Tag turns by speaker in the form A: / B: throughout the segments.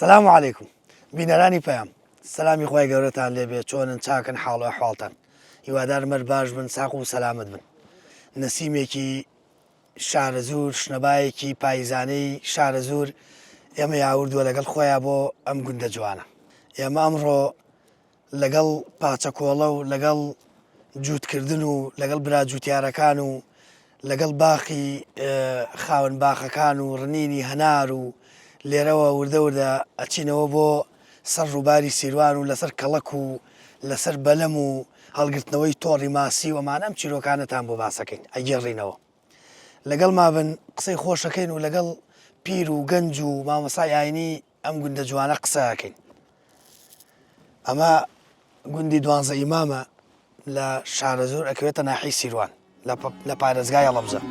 A: السلام عليكم بینەرانی پەیام سەلامی خۆی گەورەتان لێبێ چۆنن چاکن حاڵ و ئەحواڵتان هیوادار مەر باش بن ساق و سەلامت بن نەسیمێکی شارە زوور شنەبایەکی پاییزانەی شارە زوور ئێمە یاوردووە لەگەڵ خۆیان بۆ ئەم گوندە جوانە ئێمە ئەمڕۆ لەگەڵ پاچە کۆڵە و لەگەڵ جووتکردن و لەگەڵ برا جووتیارەکان و لەگەڵ باخی خاوەن باخەکان و ڕنینی هەنار و لێرەوە وردە وردە ئەچینەوە بۆ سەر ڕووباری سیروان و لەسەر کەڵک و لەسەر بەلەم و هەڵگرتنەوەی تۆڕی ماسی و ئەمانە ئەم چیرۆکانتان بۆ باسەکەین ئەگێڕینەوە لەگەڵ مابن قسەی خۆشەکەین و لەگەڵ پیر و گەنج و مامەسای ئاینی ئەم گوندە جوانە قسەکەین ئەمە گوندی 12 ئیمامە لە شارە زۆر ئەکەوێتە ناحی سیروان لە پارێزگای هەڵەبجە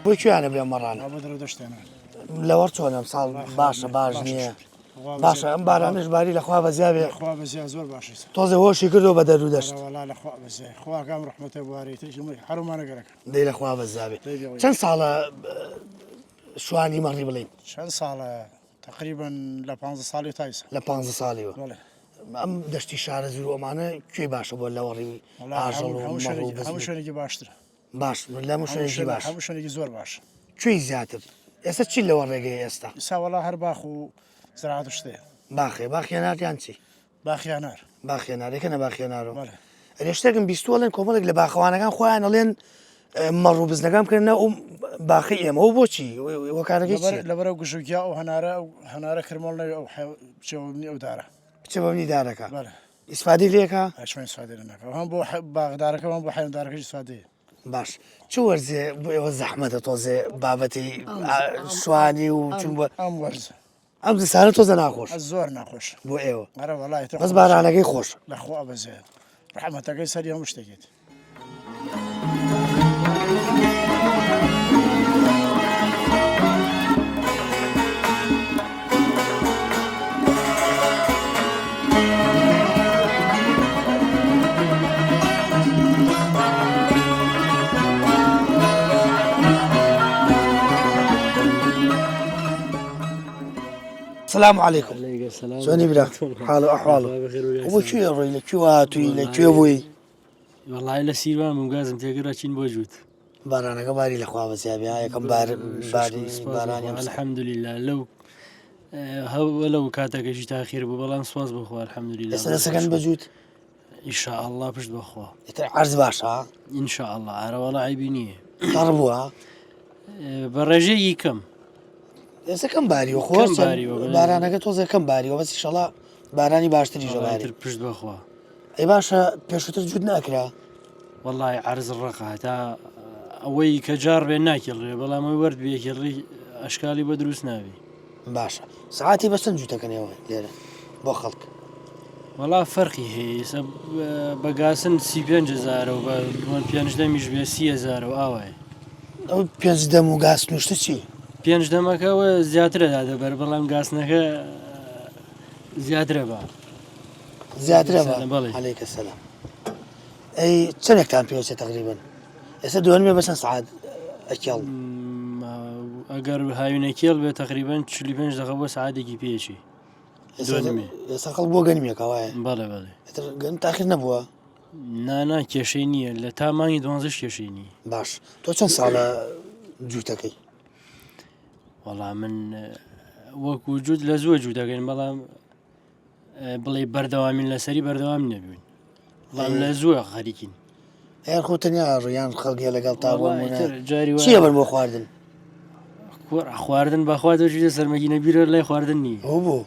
A: بۆی کوێیانە بێ مەڕانە لەوەڕ چۆنم ساڵ باشە باش نییە باشە ئەم بارانش باری لەخوا بەزیابێ
B: زۆر باش
A: تۆزە هۆشی کردو بە دەرو دەشت
B: خواکەم ڕحمەتە بواری هەرومانەگەرەکە
A: دەی لەخوا بەزیابێ چەند ساڵە شوانی مەڕی بڵین
B: چەند ساڵە تقریبا لە 15 ساڵی تایسە
A: لە 15 ساڵیوە ئەم دەشتی شارە زوور ئەمانە کوێ باشە بۆ لەوەڕی ئاژەڵ و
B: هەموو شوێنێکی باشترە
A: باش لە شوێنێکی باش
B: هەموو شوێنێکی زۆر باش
A: کوێی زیاتر ئێستا چی لەوە ڕێگەی ئێستا
B: ئێساوەڵا هەر باخ و زراعەت شتەیە
A: باخێ باخێناتیان چی
B: باخیانار
A: باخێنارێکە نە باخێنارەوە ڕێشتێکم بیستوەڵێن کۆمەڵێک لە باخەوانەکان خۆیان ئەڵێن مەڕوو بزنەکەم کردنە ئەو باخی ئێمە و بۆچی وەکارەکەی
B: لەبەرە گوژوگیا و هەنارە کرمەڵ ئەو بچەوەنی ئەو دارە
A: بچەوەنی دارەکە ئیسفادی لێکە
B: هەچمان سوادێ ناکە هەم بۆ باغدارەکە هەم بۆ حیوەندارەکەی سوادەیە
A: باش چ وەرزێ بۆ ئێوە زەحمەتە تۆزێ بابەتی شوانی و چون بۆ
B: ئەم وەرزە
A: ئەم زستانە تۆزە ناخۆش
B: زۆر ناخۆش
A: بۆ ئێوە
B: ئەرە وەڵای
A: بەس بارانەکەی خۆش
B: لەخوا بەزێ ڕحمەتەکەی سەری هەموو شتێکێت
A: السلام عليكم شلوني برا حاله أحواله وشو يروي لك شو هاتوي لك شو أبوي
C: والله إلا سيروان ممتازم تقرأ شين بوجود
A: بارانا كباري لأخوة بس يا بيها كم باراني
C: الحمد لله لو كاتك شي تأخير ببلان سواز بخوا الحمد لله
A: سكن بجود
C: إن شاء الله بشت بخوا
A: عرض باشا
C: إن شاء الله أرى والله عيبينية
A: قربوها
C: برجي كم
A: ئێستا کەم باری و خۆش بارانەکە تۆزە کەم باریەوە بەس ئینشەڵا بارانی باشتری ژەباری
C: پشت بەخوا
A: ئەی باشە پێشووتر جوود ناکرا
C: وەڵای عەرز ڕقە تا ئەوەی کە جار بێ ناکێڵێ بەڵام ئەوەی وەرد بێکێڵی ئەشکالی بە دروست ناوی
A: باشە سعاتی بەچەند جووتەکەنەوە لێرە بۆ خەڵک
C: وەڵا فەرقی هەیە بەگاسن 35,000 و بە 5 میش بێ 30,000 و ئاوای
A: ئەو 5 دەم و گاس نوشتە چی
C: 5 دەمەکەەوە زیاترەدا دەبەر بەڵام گاسنەکە زیاترە بە
A: زیاترە بەڵێ عەلەیکە سەلام ئەی چەندێکتان پێوەچێت تەقریبەن ئێستا دووەنمێ بەچەند سەعات ئەکێڵ
C: ئەگەر هاوینەکێڵ بێت تقریبان 45 دقیقە بۆ سەعاتێکی پێچی
A: ئێستا خەڵک بۆ گەنمێکەوەیە
C: بەڵێ بەڵێ
A: گەن تاخیر نەبووە
C: نانا کێشەی نییە لە تا مانگی 12 کێشەی نییە
A: باش تۆ چەند ساڵە جووتەکەی
C: وەڵام من وەکو جوود لە زووە جوو دەگەین بەڵام بڵێ بەردەوامین لەسەری بەردەوام نەبووین بەڵام لە زووە خەریکین
A: یان خۆ تەنیا ڕویان خەڵگیە لەگەڵ تا بۆ
C: جاری
A: چیە بن بۆ خواردن
C: خواردن بەخوا دەژیدە سەرمەگی نەبیرە لای خواردن نی
A: ئەو بوو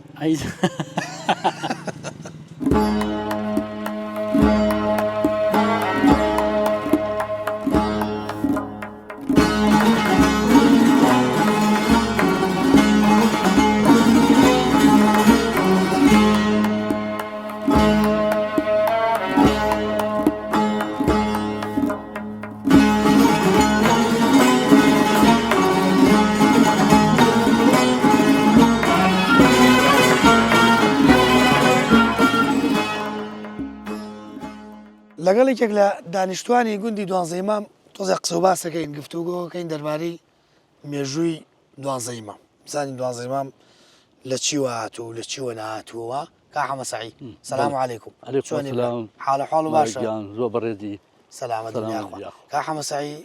A: لەگەڵ یەکێک لە دانیشتوانی گوندی دوانزەی مام تۆزە قسە و باسەکەین گفتوگۆکەین دەربارەی مێژووی دوانزەی مام بزانین دوانزەی مام لە چیوە هاتوو لە چیوە نهاتووە کا حەمەسەعید سەلام عەلەیکوم حاڵە حاڵ و باشە
D: زۆر بەڕێزی
A: سەلامەت کا حەمەسەعید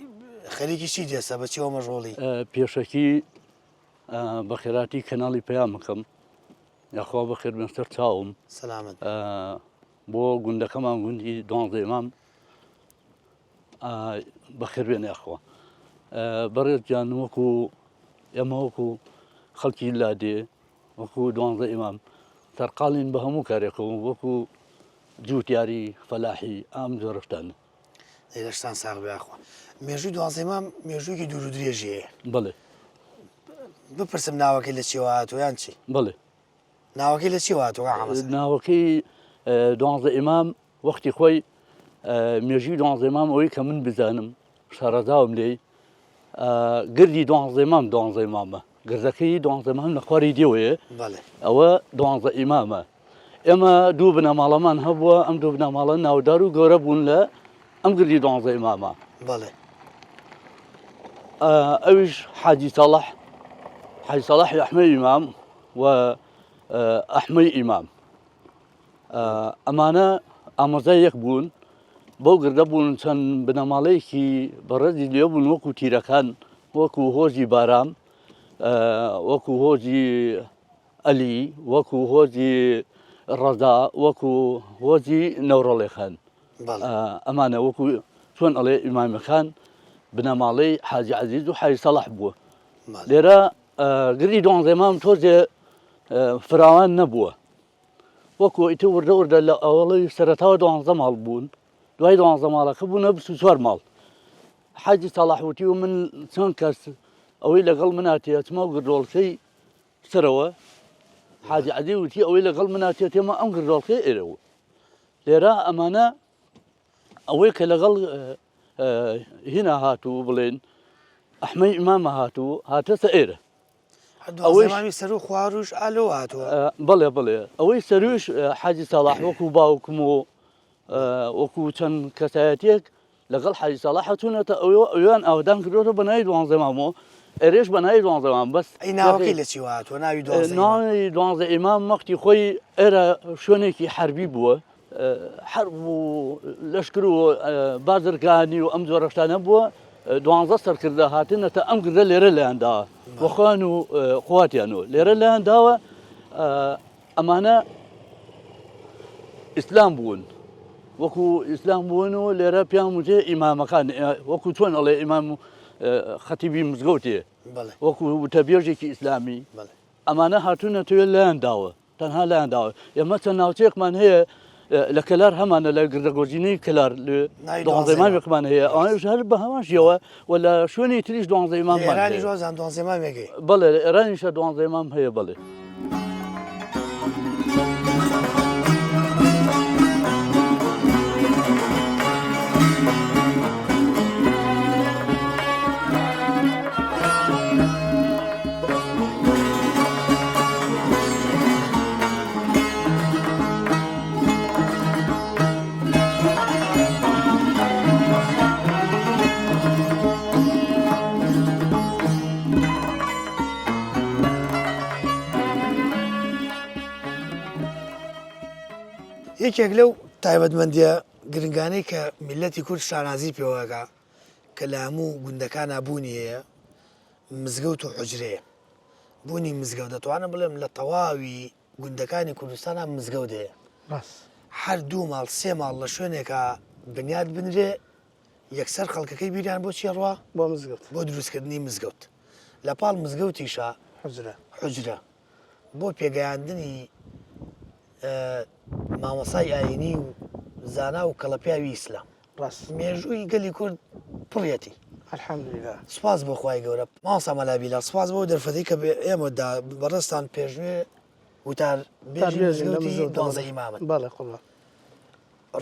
A: خەریکی چی دێسە بە چیوە مەژغوڵی
D: پێشەکی بە خێراتی کەناڵی پەیام بکەم یاخوا بەخێر بن سەر چاوم
A: سەلامەت
D: بۆ گوندەکەمان گوندی دوانزەی مام بەخێر بێنێ یاخوا بەڕێز گیان وەکو ئێمە وەکو خەڵکی لادێ وەکو دوانزەی مام سەرقاڵین بە هەموو کارێکەوە وەکو جووتیاری فەلاحی ئام زۆرشتان
A: لەشتان ساغ بێخوا مێژووی دوانزەی مام مێژوویکی دوور و درێژەیە
D: بڵێ
A: بپرسم ناوەکەی لە چیوە هاتوویان چی
D: بڵێ
A: ناوەکەی لە چی هاتووە
D: ناوەکەی دوانزەی مام وەختی خۆی مێژووی دوانزەی مام ئەوەی کە من بزانم شارەزاوم لێی گردی دوانزەی مام دوانزەی مامە گردەکەی دوانزەی مام لە خواری دێوەیە ئەوە دوانزەی مامە ئێمە دوو بنەماڵەمان هەبووە ئەم دوو بنەماڵە ناودار و گەورە بوون لە ئەم گردی دوانزەی مامە ئەویش حاجی سەڵەح ئەحمەد ئیمام و ئەحمەد ئیمام ئەمانە ئامۆزای یەک بوون بەو گردە بوون چەند بنەماڵەیەکی بەڕێزی لێ بوون وەکو تیرەکان وەکو هۆزی بارام وەکو هۆزی ئەلی وەکو هۆزی ڕەزا وەکو هۆزی نەورەڵێخان ئەمانە وەکو چۆن ئەڵێ ئیمامەکان بنەماڵەی حاجی عەزیز و حاجی سەڵەح بووە لێرە گردی دوانزەی مام تۆزێ فراوان نەبووە وەکو ئیتر وردە وردە لە ئەوڵی سەرەتاوە دوانزە ماڵ بوون دوای دوانزە ماڵەکە بوونە 24 ماڵ حاجی سەڵاح وتی و من چەند کەس ئەوەی لەگەڵ من هاتیە چما گردۆڵکەی سەرەوە حاجی عەزیز وتی ئەوەی لەگەڵ من هاتیە تێمە ئەم گردۆڵکەی ئێرەوە لێرە ئەمانە ئەوەی کە لەگەڵ هینا هاتوو بڵێن ئەحمەد ئیمامە هاتوو هاتەسە ئێرە
A: ئەوەی سەر و خواروش ئالۆ هاتووە
D: بڵێ بڵێ ئەوەی سەروش حاجی سەڵاح وەکو باوکم و وەکو چەند کەسایەتێک لەگەڵ حاجی سەڵاح هاتوونەتە ئەویان ئاودان کردوتە بە ناوی دوانزەی مامەوە ئێرێش بە ناوی دوانزەی مام بەس
A: ناوەکەی لە چیوە هاتووە
D: ناوی دوانزەی ئیمام مەختی خۆی ئێرە شوێنێکی حربی بووە حرب و لەشکر و بازرگانی و ئەم زۆرە شتانە بووە دوانزە سەرکردە هاتنەتە ئەم گردە لێرە لایەنداوە وەخوان و خواتیانەوە لێرە لایەنداوە ئەمانە ئیسلام بوون وەکو ئیسلام بوون و لێرە پیان وجێ ئیمامەکان وەکو چۆن ئەڵێ ئیمام خەتیبی مزگەوتێ وەکو وتەبێژێکی ئیسلامی ئەمانە هاتوونە توێ لایەنداوە تەنها لایەنداوە ئێمە چەند ناوچەیەکمان هەیە لە کەلار هەمانە لە گردەگۆژینەی کەلار دوانزەی مامێکمان هەیە ئەوانش هەر بە هەماشیەوە و لە شوێنی تریش دوانزەی ماممان بەڵێ لە ئێرانیشە دوانزەی مام هەیە بڵێ
A: یەکێک لەو تایبەتمەندیە گرنگانەی کە میلەتی کورد شانازی پێوەکە کە لە هەموو گوندەکانە بوونی هەیە مزگەوت و حجرەیە. بوونی مزگەوت دەتوانم بڵێم لە تەواوی گوندەکانی کوردستانە مزگەوت هەیە. هەر 2 ماڵ 3 ماڵ لە شوێنێکە بنیاد بنرێ یەکسەر خەڵکەکەی بیریان بۆ چێڕوا
B: بۆ مزگەوت
A: بۆ دروستکردنی مزگەوت. لە پاڵ مزگەوتیشە حجرە بۆ پێگەیاندنی مامەسای ئاینی و زانا و کەڵەپیاوی ئیسلام. مێژووی گەلی کورد پڕەتی.
B: الحەمدولله.
A: سپاس بۆ خوای گەورە. مامۆستا مەلابیلال سپاس بۆ دەرفەتەی کە ئێمەدا بەڕێستان پێشوێ وتار بێژی مزگەوتی 12 ئیمامن.
B: بەڵێ قوڵە.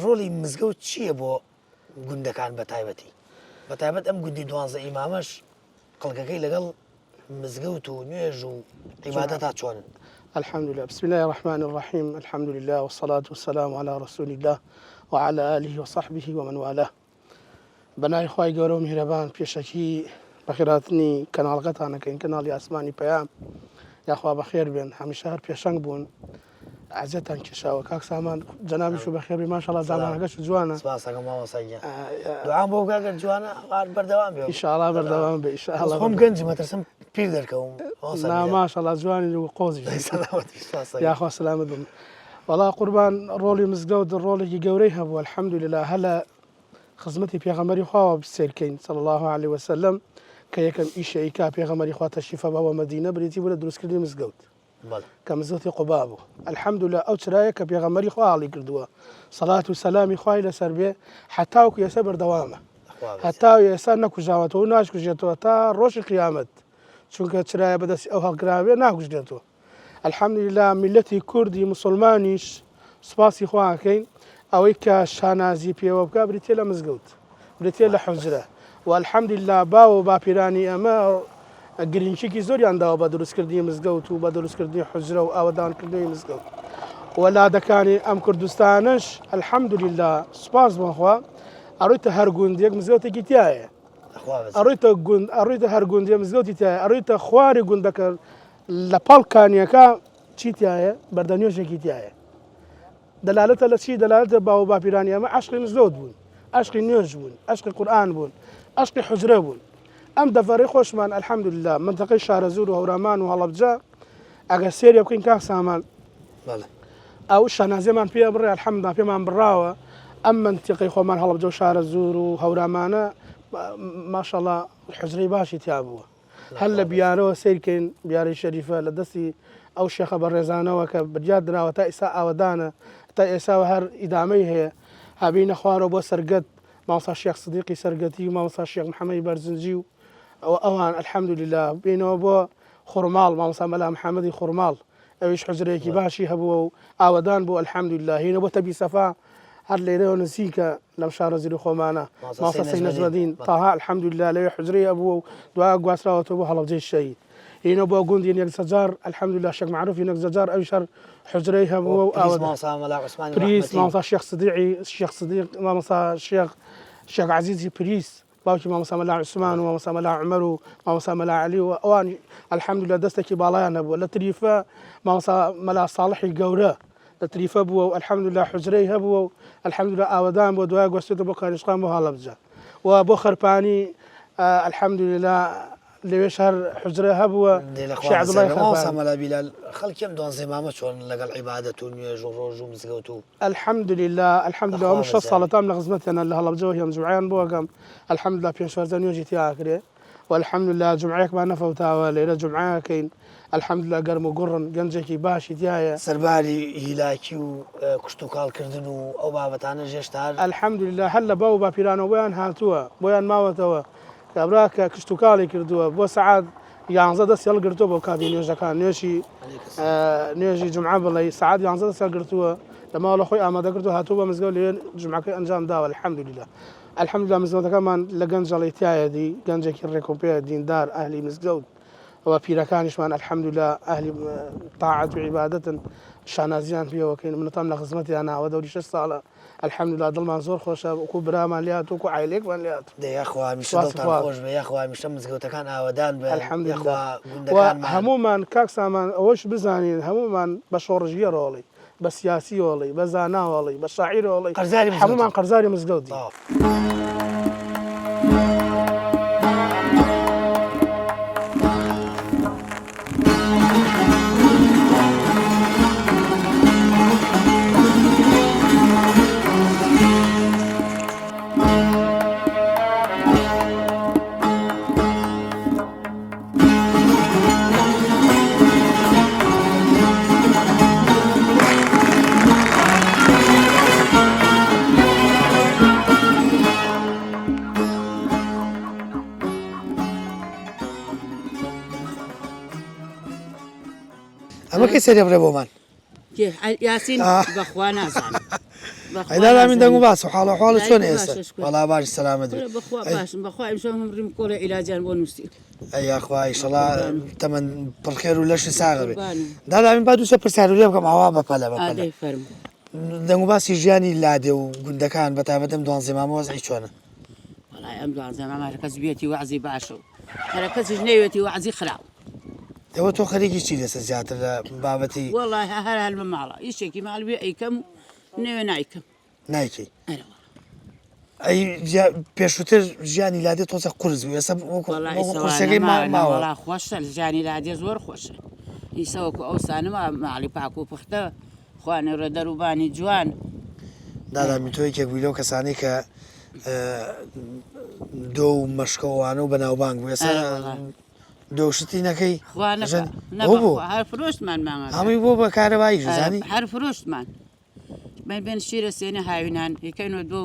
A: ڕۆڵی مزگەوت چییە بۆ گوندەکان بە تایبەتی؟ بە تایبەت ئەم گوندی 12 ئیمامەش خەڵکەکەی لەگەڵ مزگەوت و نوێژ و عیبادەتا چۆنن؟
B: الحمد لله. بسم الله الرحمن الرحيم. الحمد لله والصلاة والسلام على رسول الله وعلى آله وصحبه ومن والاه. بنای خوای گەورە و میهرەبان پێشەکی بەخێراتنی کەناڵەکەتانەکەین کەناڵی ئاسمانی پەیام یاخوا بەخێر بێن هەمیشە هەر پێشەنگ بوون عزیەتان کێشاوە کاک سامان جەنابیش و بەخێر بێ ماشەڵڵا زامانەکەش جوانە.
A: سپاس دەکەم مامۆستاگیان. دوعام بۆ بکە ئەگەر جوانە بەردەوام بێ.
B: ئینشاءڵڵا بەردەوام بێ ئینشاءڵڵا.
A: خۆم گەنجم مەترسم پیر دەرکەوم.
B: ماشەڵڵا جوانی و قۆزی یاخوا سلامت بم. وەڵا قوربان ڕۆڵی مزگەوت ڕۆڵێکی گەورەی هەبوو الحەمدولله هەلە خزمەتی پێغەمبەری خواوە بسێرکەین صلی الله عليه وسلم کە یەکەم ئیشەی کا پێغەمبەری خوا تەشریفە بەوە مەدینە بریتی بوو لە دروستکردنی مزگەوت کە مزگەوتی قوبا بوو. الحەمدولله ئەو چرایە کە پێغەمبەری خوا هەڵی کردووە سەڵات و سەلامی خوای لەسەر بێ حتاوەکو ئێستا بەردەوامە هەتا ئێستا نەکوژاوەتەوە و ناشکوژێتەوە تا ڕۆژی قیامەت چونکە چرایە بەدەستی ئەو هەڵگراوێ ناکوژێتەوە. الحەمدولله میلەتی کوردی مسلمانیش سوپاسی خواکەین ئەوەی کە شانازی پێوە بکە بریتێ لە مزگەوت بریتێ لە حوجرە و الحەمدولله باو و باپیرانی ئەمە گرنگێکی زۆریان داوە بە دروستکردنی مزگەوت و بە دروستکردنی حوجرە و ئاوەدانکردنی مزگەوت. وەلادەکانی ئەم کوردستانش الحەمدولله سوپاس بۆخوا ئەڕۆیتە هەر گوندێک مزگەوتێکی تایە ئەڕۆیتە هەر گوندێ مزگەوتی تایە ئەڕۆیتە خواری گوندەکە لە پاڵ کانیەکە چی تایە بەردەنوێژێکی تایە. دەلالەتە لە چی دەلالەتە باو باپیرانی ئەمە عشقی مزگەوت بوون عشقی نوێژ بوون عشقی قورئان بوون عشقی حوجرە بوون. ئەم دەڤەڕەی خۆشمان الحەمدولله منتەقەی شارەزور و هەورامان و هەڵەبجە ئەگەر سێریە بکەین کاک سامان ئەو شانازیەمان پێ بڕێ الحەمدولله پێمان بڕاوە ئەم منتیقەی خۆمان هەڵەبجە و شارەزور و هەورامانە ماشەڵڵا حوجرەی باشی تیا بووە. هەر لە بیارەوە سیرکەین بیارەی شەریفە لە دەستی ئەو شێخە بەڕێزانەوە کە بەجات دراوە تا ئێستا ئاوەدانە تا ئێساوە هەر ئیدامەی هەیە هابینە خوارەوە بۆ سەرگەت مامۆستا شێخ سدیقی سەرگەتی و مامۆستا شێخ محەممەدی بەرزنجی و ئەوان الحەمدولله بینەوە بۆ خوڕماڵ مامۆستا مەلا محەممەدی خوڕماڵ ئەویش حوجرەیەکی باشی هەبووە و ئاوەدان بوو الحەمدولله هینە بۆ تەبی سەفا هەر لێرەوە نزیکە لەم شارەزیری خۆمانە مامۆستا سەید نەجمەدین تاها الحەمدولله لەوێ حوجرەی هەبووە و دوای گواستراوەتەوە بۆ هەڵەبجەی شەهید. هینە بۆ گوندی یەک زەجار الحەمدولله شێخ معروفی یەک زەجار ئەویش هەر حوجرەی هەبووە و پریس مامۆستا شێخ سدیقی شێخ سدیق مامۆستا شێخ عەزیزی پریس باوکی مامۆستا مەلا عوسمان و مامۆستا مەلا عومەر و مامۆستا مەلا عەلی و ئەوان الحەمدولله دەستێکی باڵایان هەبووە. لە تریفە مامۆستا مەلا ساڵحی گەورە لە تریفە بووە و الحەمدولله حوجرەی هەبووە و الحەمدولله ئاوەدان بۆ دوای گوەستێتە بۆ کاریشقان بۆ هەڵەبجە و بۆ خەرپانی الحەمدولله لەوێش هەر حوجرە هەبووە.
A: مەلابیلال خەڵکیم 12 ئیمامە چۆن لەگەڵ عیبادەت و نوێژ و ڕۆژ و مزگەوت و
B: الحەمدولله الحەمدولله من 6 ساڵەتام لە خزمەتیانە لە هەڵەبجەوە هێم جوعیان بۆگەم الحەمدولله پێنج وەرزە نوێژی تیاکرێ والحەمدولله جومعەیەکمان نەفەوتاوە لێرە جومعەکەین الحەمدولله گەرم و گوڕن گەنجێکی باشی تایە
A: سەرباری هیلاکی و کوشت و کاڵکردن و ئەو بابەتانە ژێشتار
B: الحەمدولله هەر لە باو باپیرانەوە بۆیان هاتووە بۆیان ماوەتەوە کابراکە کشت و کاڵی کردووە بۆ سەعات 11 دەست هەڵگرتووە بۆ کابی نوێژەکان نوێژی جومعە بڵێ سەعات 11 دەست هەڵگرتووە لە ماوە خۆی ئامادە کردو هاتووە بە مزگەوت لێن جومعەکەی ئەنجام داوە الحەمدولله. الحەمدولله مزگەوتەکەمان لە گەنجەڵی تایەدی گەنجێکی ڕێکۆپەیە دیندار ئەهلی مزگەوت ئەوە پیرەکانیشمان الحەمدولله ئەهلی تاعەت و عیبادەتن شانازیان پێوەکەین منتام لە خزمەتیان ناوە دەوری 6 ساڵە الحەمدولله دڵمان زۆر خۆشە وەکو برامان لات وەکو عایلێکمان لات
A: دەیخوا هەمیشە دڵتان خۆش بێ یاخوا هەمیشە مزگەوتەکان ئاوەدان بێ
B: الحەمدولله هەمومان کاک سامان ئەوەش بزانین هەمومان بە شۆڕژیە ڕۆڵی بە سیاسیۆڵی بە زاناوەڵی بە شاعیرۆڵی
A: قەرزاری مزگەوت.
B: هەمومان قەرزاری مزگەوتی
A: طاف. ئەمە کەی سەری بڕێ بۆمان
E: یاسین بەخوا نازانم
A: ئەیدا من دەنگ و باس و حاڵە حواڵە چۆن ئێستا وەڵا باش سەلامەت بێ
E: بەخوا باشم بەخوا ئەمشەو هەمڕیم کۆڵە عیلاجیان بۆ نووسی
A: ئەی یاخوا ئیشەڵا تەمەن پڕخێر و لەشی ساغە بێ دادا من با دووسە پرسیار لێ بکەم ئاوا بەپەلە بەپەلە
E: ئادەی فەرم
A: دەنگ و باسی ژیانی لادێ و گوندەکان بەتابەتم دوانزەی مامۆزعی چۆنە
E: وەڵای ئەم دوانزەمە هەر کەس بێتی وەعزی باشە و هەر کەسیش نەیوێتی وەعزی خراو
A: ئێوە تۆ خەریکی چی لەسەر زیاتر لە بابەتی
E: وەڵای هەر هەر بە ماڵە هیچێکی ماڵ بێ ئەیکەم نوێ نایکەم
A: نایکی
E: ئەرە
A: ئەی پێشووتر ژیانی لادێ تۆزە قورس بوو ئێستا قورسەکەی ماوە
E: وەڵا خۆشە ژیانی لادێ زۆر خۆشە ئیسەوەکو ئەو سانەوە ماڵی پاک و پختە خوانەوە دەروبانی جوان
A: دادا میتۆی کێک بووی لەو کەسانی کە دۆ و مەشکەوانە و بەناوبانگ بوو ئێستا دۆشتی نەکەی
E: هەر فرۆشتمان ماوە
A: هەمووی بۆ بە کارەوایی زانی
E: هەر فرۆشتمان بێن شیرە سێنە هاوینان هیکەینەوە دۆ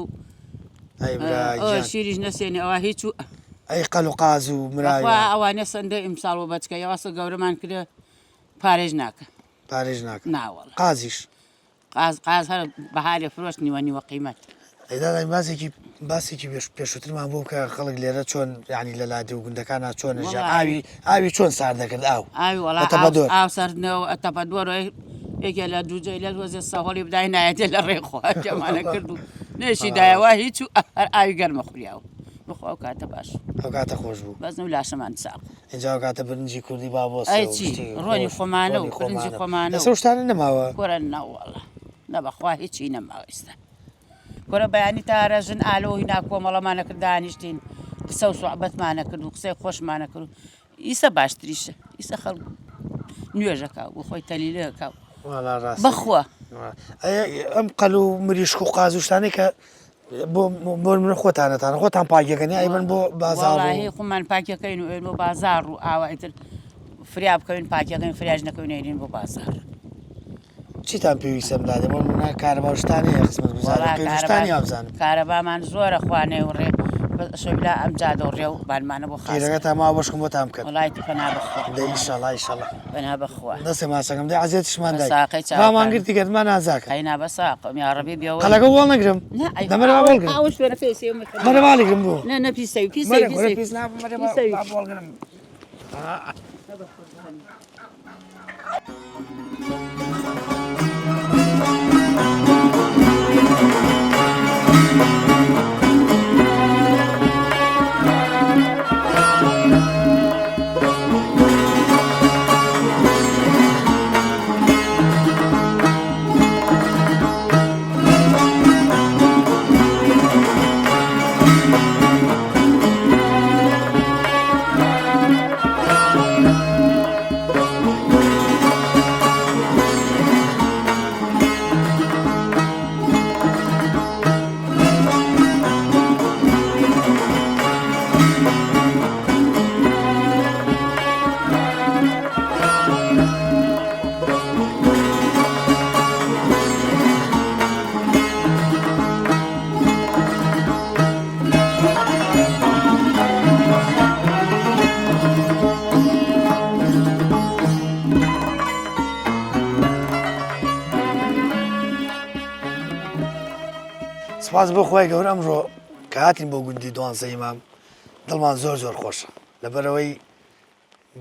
E: شیریش نەسێنی ئەوە هیچ و
A: ئەی قەل و قاز و مراوە
E: ئەوانە سندە ئیمساڵ و بەچکە یاواسە گەورەمان کرێ پارێژ ناکە
A: پارێژ ناکە
E: ناوەڵ
A: قازیش
E: قاز هەر بەهارێ فرۆشت نیوە قیمەت
A: ئەیدا باسێکی پێشووترمان بۆ کە خەڵک لێرە چۆن ینی لە لادێ و گوندەکانە چۆن ئاوی چۆن سار دەکرد
E: ئاو سەردنەوە ئەتەپە دووەڕ یەکێ لە دووجێ لە وەزێ سەهۆڵی بدای نایەتێ لە ڕێخوا جەمانە کرد و نێشی دایەوە هیچ و هەر ئاوی گەرمە خوریاوە بخوا ئەو کاتە باش
A: ئەو کاتە خۆش بوو
E: بەزن و لاشەمان ساق
A: اینجا کاتە برنجی کوردی با بۆ
E: ئەیچی ڕۆنی خۆمانە و برنجی خۆمانە
A: ئەسە شتانە نەماوە
E: کۆرە ناوەڵە نەبەخوا هیچی نەماوەستا کۆرە بەیانی تارەژن ئالۆی ناکۆمەڵەمانە کرد دانیشتین قسە و سوعبەتمانە کرد و قسەی خۆشمانە کرد و ئیسە باشتریشە ئیسە خەڵ نوێژەکە و خۆی تەلیلەکە بەخوا
A: ئەم قەل و مریشک و قاز و شتانی کە بۆ من خۆتانەتانە خۆتان پاکیەکەنی ئەیبن بۆ بازاڕ
E: خۆمان پاکیەکەین و بۆ بازار و ئاوایتر فریا بکەوین پاکیەکەین فریاژ نەکەوین نێرین بۆ بازار
A: چیتان پێویستە لادێ بۆ کارەباشتانی خزمەت گوزارشتانی ئابزانم
E: کارەبامان زۆرە خوانێ و ڕێ شەبلا ئەم جادە و ڕێ و بانمانە بۆ
A: خێرەکە تا ما بەشکم بۆ تام کرد
E: وڵایەتی فەنا بەخوا
A: ئینشاءڵڵا ئینشاءڵڵا
E: فەنا بەخوا
A: دەستێ ماسەکەم دەی عەزیەتیشمان دای ماگرتی گەرمان نازاکە
E: ئەینا بە ساقم یا ڕەبی بێەوە
A: قەلەکە وەڵ نەگرم دەمەرەوە وەڵگرم مەرەواڵیگرم بوو
E: نە پیسەوی
A: وەڵگرم سپاس بۆ خۆی گەورە ئەمڕۆ کە هاتین بۆ گوندی دوانزەی مام دڵمان زۆر زۆر خۆشە لەبەرەوەی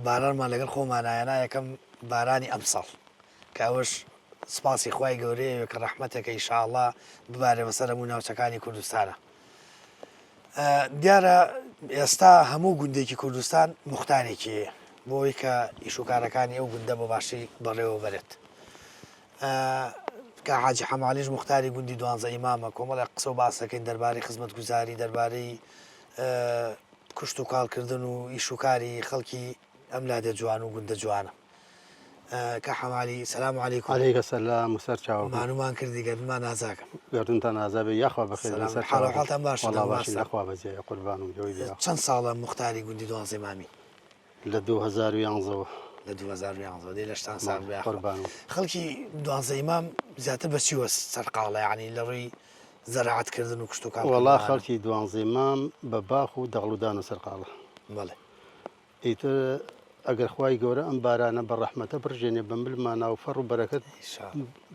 A: بارانمان لەگەڵ خۆمانایەنا یەکەم بارانی ئەمساڵ کە ئەوەش سپاسی خۆی گەورەیە کە ڕەحمەتێکە ئینشاءڵڵا ببارێ بەسەر هەموو ناوچەکانی کوردستانە دیارە ئێستا هەموو گوندێکی کوردستان موختارێکیە بۆی کە ئیشوکارەکانی ئەو گوندە بە باشی بەڕێوە بەرێت کە حاجی حەمالیش مختاری گوندی 12 ئیمامە کۆمەڵی قسە و باسەکەین دەربارەی خزمەتگوزاری دەربارەی کوشت و کاڵکردن و ئیشوکاری خەڵکی ئەم لادە جوان و گوندە جوانە. کە حەمالی سەلام عەلەیکوم.
F: عليك السلام وسر چاو
A: مانومان کردی گەرممان نازاکەم.
F: گردونتان ئازابێ یاخوا بەخێر
A: سلام حاڵەحاڵتان باشە
F: والله
A: دەڵ
F: باشی
A: ماستە.
F: لەخوا بەجێ قوربان و جۆی بیا
A: چەند ساڵە مختاری گوندی 12 ئیمامی
F: لە 2011
A: لە 2011 دێ لە شتان ساڵ بیا
F: قوربان و
A: خەڵکی 12 ئیمام زیاتر بەچیوە سەرقاڵە یعنی لە ڕووی زەراعەتکردن و کشت و کاڵ
F: وەڵا خەڵکی 12 مام بە باخ و دەغڵودان و سەرقاڵە
A: بەڵێ
F: ئیتر ئەگەر خوای گەورە ئەم بارانە بە ڕەحمەتە بڕژێنێ بە ملمانە و فەڕ و بەرەکەت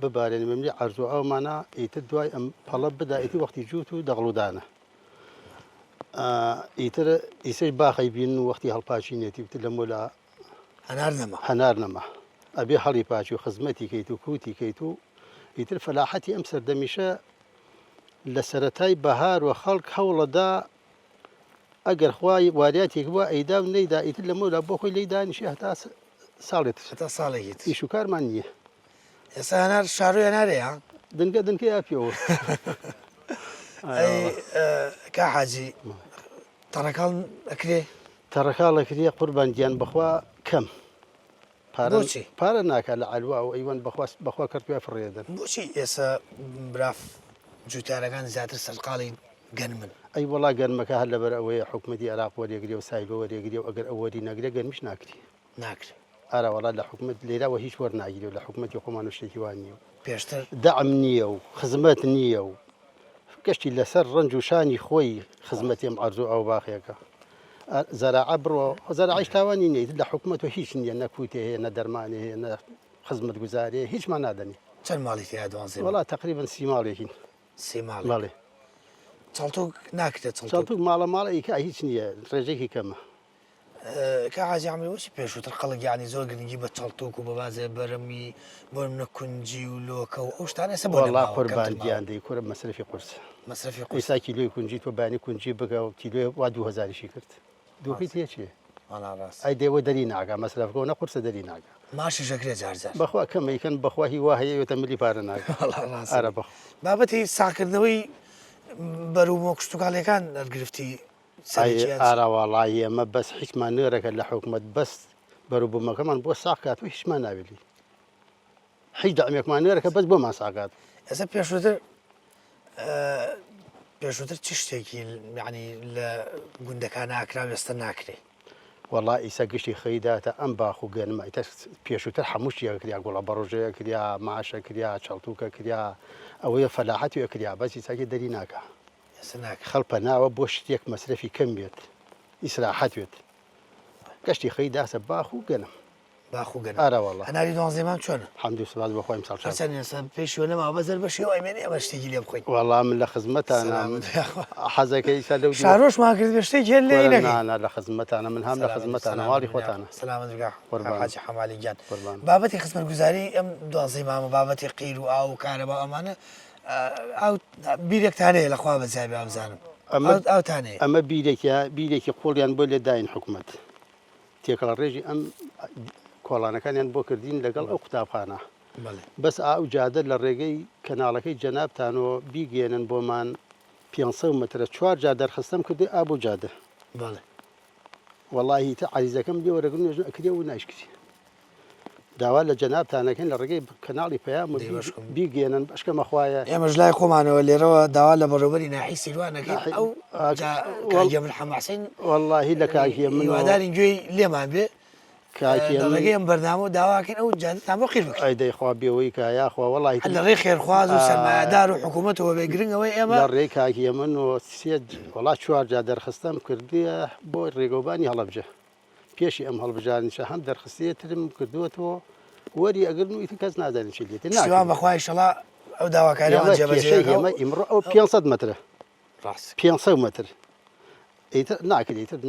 F: ببارێنێ بملی عەرز و ئەومانە ئیتر دوای ئەم پەڵە بدا ئیتی وەختی جووت و دەغڵودانە ئیتر ئیسەی باخی بین و وەختی هەڵپاچینێتی بتر لە مۆلا
A: هەنار نەما
F: هەنار نەما ئەبێ هەڵی پاچی و خزمەتی کەیت و کوتی کەیت و ئیتر فەلاحەتی ئەم سەردەمیشە لە سەرەتای بەهار و خەڵک هەوڵەدا ئەگەر خوای واریاتێک وە ئەیدا و نەیدا ئیتر لە مۆلا بۆ خۆی لی دانیشی هەتا ساڵێت
A: هەتا ساڵێکیت
F: ئیش و کارمان نییە
A: ئێستا هەنار شاروی هەنارەیە
F: دنگە دنکە یاپیەوە
A: کا حاجی تەڕەکاڵ ئەکرێ
F: تەڕەکاڵەکرێ قوربان گیان بەخوا کەم
A: بۆچی؟
F: پارە ناکات لە عەلوا و ئەیوان بەخوا کردوای فڕێدەن
A: بۆچی ئێستا براف جوتارەکان زیاتر سەرقاڵی گەنمن
F: ئەی وڵا گەرمەکە هەر لەبەر ئەوەیە حکومەتی عێراق وەرێگری و سایبە وەرێگری و ئەگەر ئەوەری نەگرێ گەرمیش ناکری
A: ناکرێ
F: ئارا وڵا لە حکومت لێراوە هیچ وەرناگیری و لە حکومەتی خۆمان و شتێکی وان نییە و
A: پێشتر
F: دەعم نییە و خزمەت نییە و گەشتی لەسەر ڕنج و شانی خۆی خزمەتیم عەرز و ئەو باخێکە زەراعە بڕۆ زەراعیش تاوانی نییە لە حکومەت و هیچ نییە نەکوتێ هەیە نە دەرمانێ هەیە نە خزمەت گوزارێ هیچمان نادەنی
A: چەند ماڵی تیا 12
F: وڵا تقریبا 30 ماڵێکین
A: سێ ماڵ
F: بەڵێ
A: چاڵتۆ ناکرێت
F: چڵتو ماڵە ماڵەیکە هیچ نییە ڕێژێکی کەمە
A: کە حاجی وەچی پێشووتر خەڵک ینی زۆر گرنگی بە چەڵتۆک و بە بازێ بەرەمی بۆ منە کونجی و لۆکە و ئەو شتان ئێستا بۆ
F: وڵا قوربان گیاندەی کورە مەسرفی قورس
A: مەسرفی قورس
F: ئێستا کیلۆی کونجی تۆ بانی کونجی بگە و کیلۆی وا 2000شی کرد دووقی تێ چیە
A: ڕاست
F: ئەی دێوە دەری ناگا مەسرفەکە نە قورسە دەری ناگا
A: ماشی ژەکرێ جارجار
F: بەخوا کەمەیکەن بەخوا هی وا هەیە وێتە ملی پارە ناگا ئارە بەخوا
A: بابەتی ساکردنەوەی بەرومۆ کشتتوکالەکان دەرگرفتی
F: ئاراواڵی ئێمە بەس هیچمان نێرەکە لە حکومت بەس بەروبوومەکەمان بۆ ساقات و هیچمان ناویلی هیچ دەمێکمان نێرەکە بەس بۆمان ساقات
A: ئێستا پێشووتر چ شتێکی ینی لە گوندەکان ئاکرا ئێستا ناکرێ
F: وەڵا ئیسا گشتی خەیداتە ئەم باخ و گەنمە پێشووتر هەمووشیە کریا گوڵە بەڕۆژەیە کریا ماشە کریا چەڵتوکە کریا ئەوەیە فەلاحەتی کریا بەسی ساکی دەری ناکە خەڵپە ناوە بۆ شتێک مەسرفی کەم بێت ئیسراحەت بێت گەشتی خەیداسە باخ و گەنم
A: باخ و گەنم
F: ئارەوەڵا
A: هەناری 12 مام چۆنە
F: حەمدی و سوپاس بەخوای ئیمساڵ
A: پێشوە نەما بەزەر بەشی و ئەمێنێ ئەمە شتێکی لێ بخۆین
F: وەڵام لە خزمەتانە حەزەکەی ئیسا لەو
A: شارۆشمان کرد بە شتێک هێن لێ
F: نانە لە خزمەتانە من هەم لە خزمەتانە واڵی خۆتانە
A: سەلامەتحاجی حەمالی گیان بابەتی خزمەتگوزاری ئەم 12 مامە بابەتی قیر و ئاو و کارەبا ئەمانە ئەو بیرێکتانەیە لەخوا بەجیابی ئەمزانم ئەوتانەیە
F: ئەمە بیرێکی قۆڵیان بۆ لێداین حکوومەت تێکەڵ ڕێژی ئەم کۆڵانەکانیان بۆ کردین لەگەڵ ئەو قوتابخانە بەس ئاو جادە لە ڕێگەی کەناڵەکەی جەنابتانەوە بیگێنن بۆمان 500 مترە 4 جا دەرخستەم کردی ئابوو جادە وەڵاهی تە عریزەکەم لێ وەرەگرن نوێژن ئەکرێ و نایشکری داوا لە جەنابتانەکەن لە ڕێگەی کەناڵی پەیام بیگێنن بەشکەمە خوایە
A: ئێمەش لای خۆمانەوە لێرەوە داوا لە بەڕێوەبەری ناحی سیروانەکەی ئەو من حەماسین
F: وەڵاهی لە کاکیە من
A: واداری گوێی لێمان بێ ڕێگەی ئەم بەردامە و داواکەین ئەو جادتان بۆ قیر بکەین
F: ئەیدەیخوا بێەوەی کا یاخوا وەڵی
A: لە ڕێ خێرخواز و سەرمایهدار و حکوومەتەوە بێ گرنگەوەی ئێمە
F: لە ڕێ کاکیە من و وڵات 4 جا دەرخستەم کردیە بۆ ڕێگەوبانی هەڵەبجە پێشی ئەم هەڵبژارنیشە هەم دەرخستیەترم کردووەتەوە وەری ئەگەرن و ئیتر کەس نازانین چی لێت
A: ناوان بەخوای شەڵا ئەو داواکاریەوە
F: ئێمە ئیمڕۆ ئەو 500 مترە 500 متر ئیتر ناکرێتتر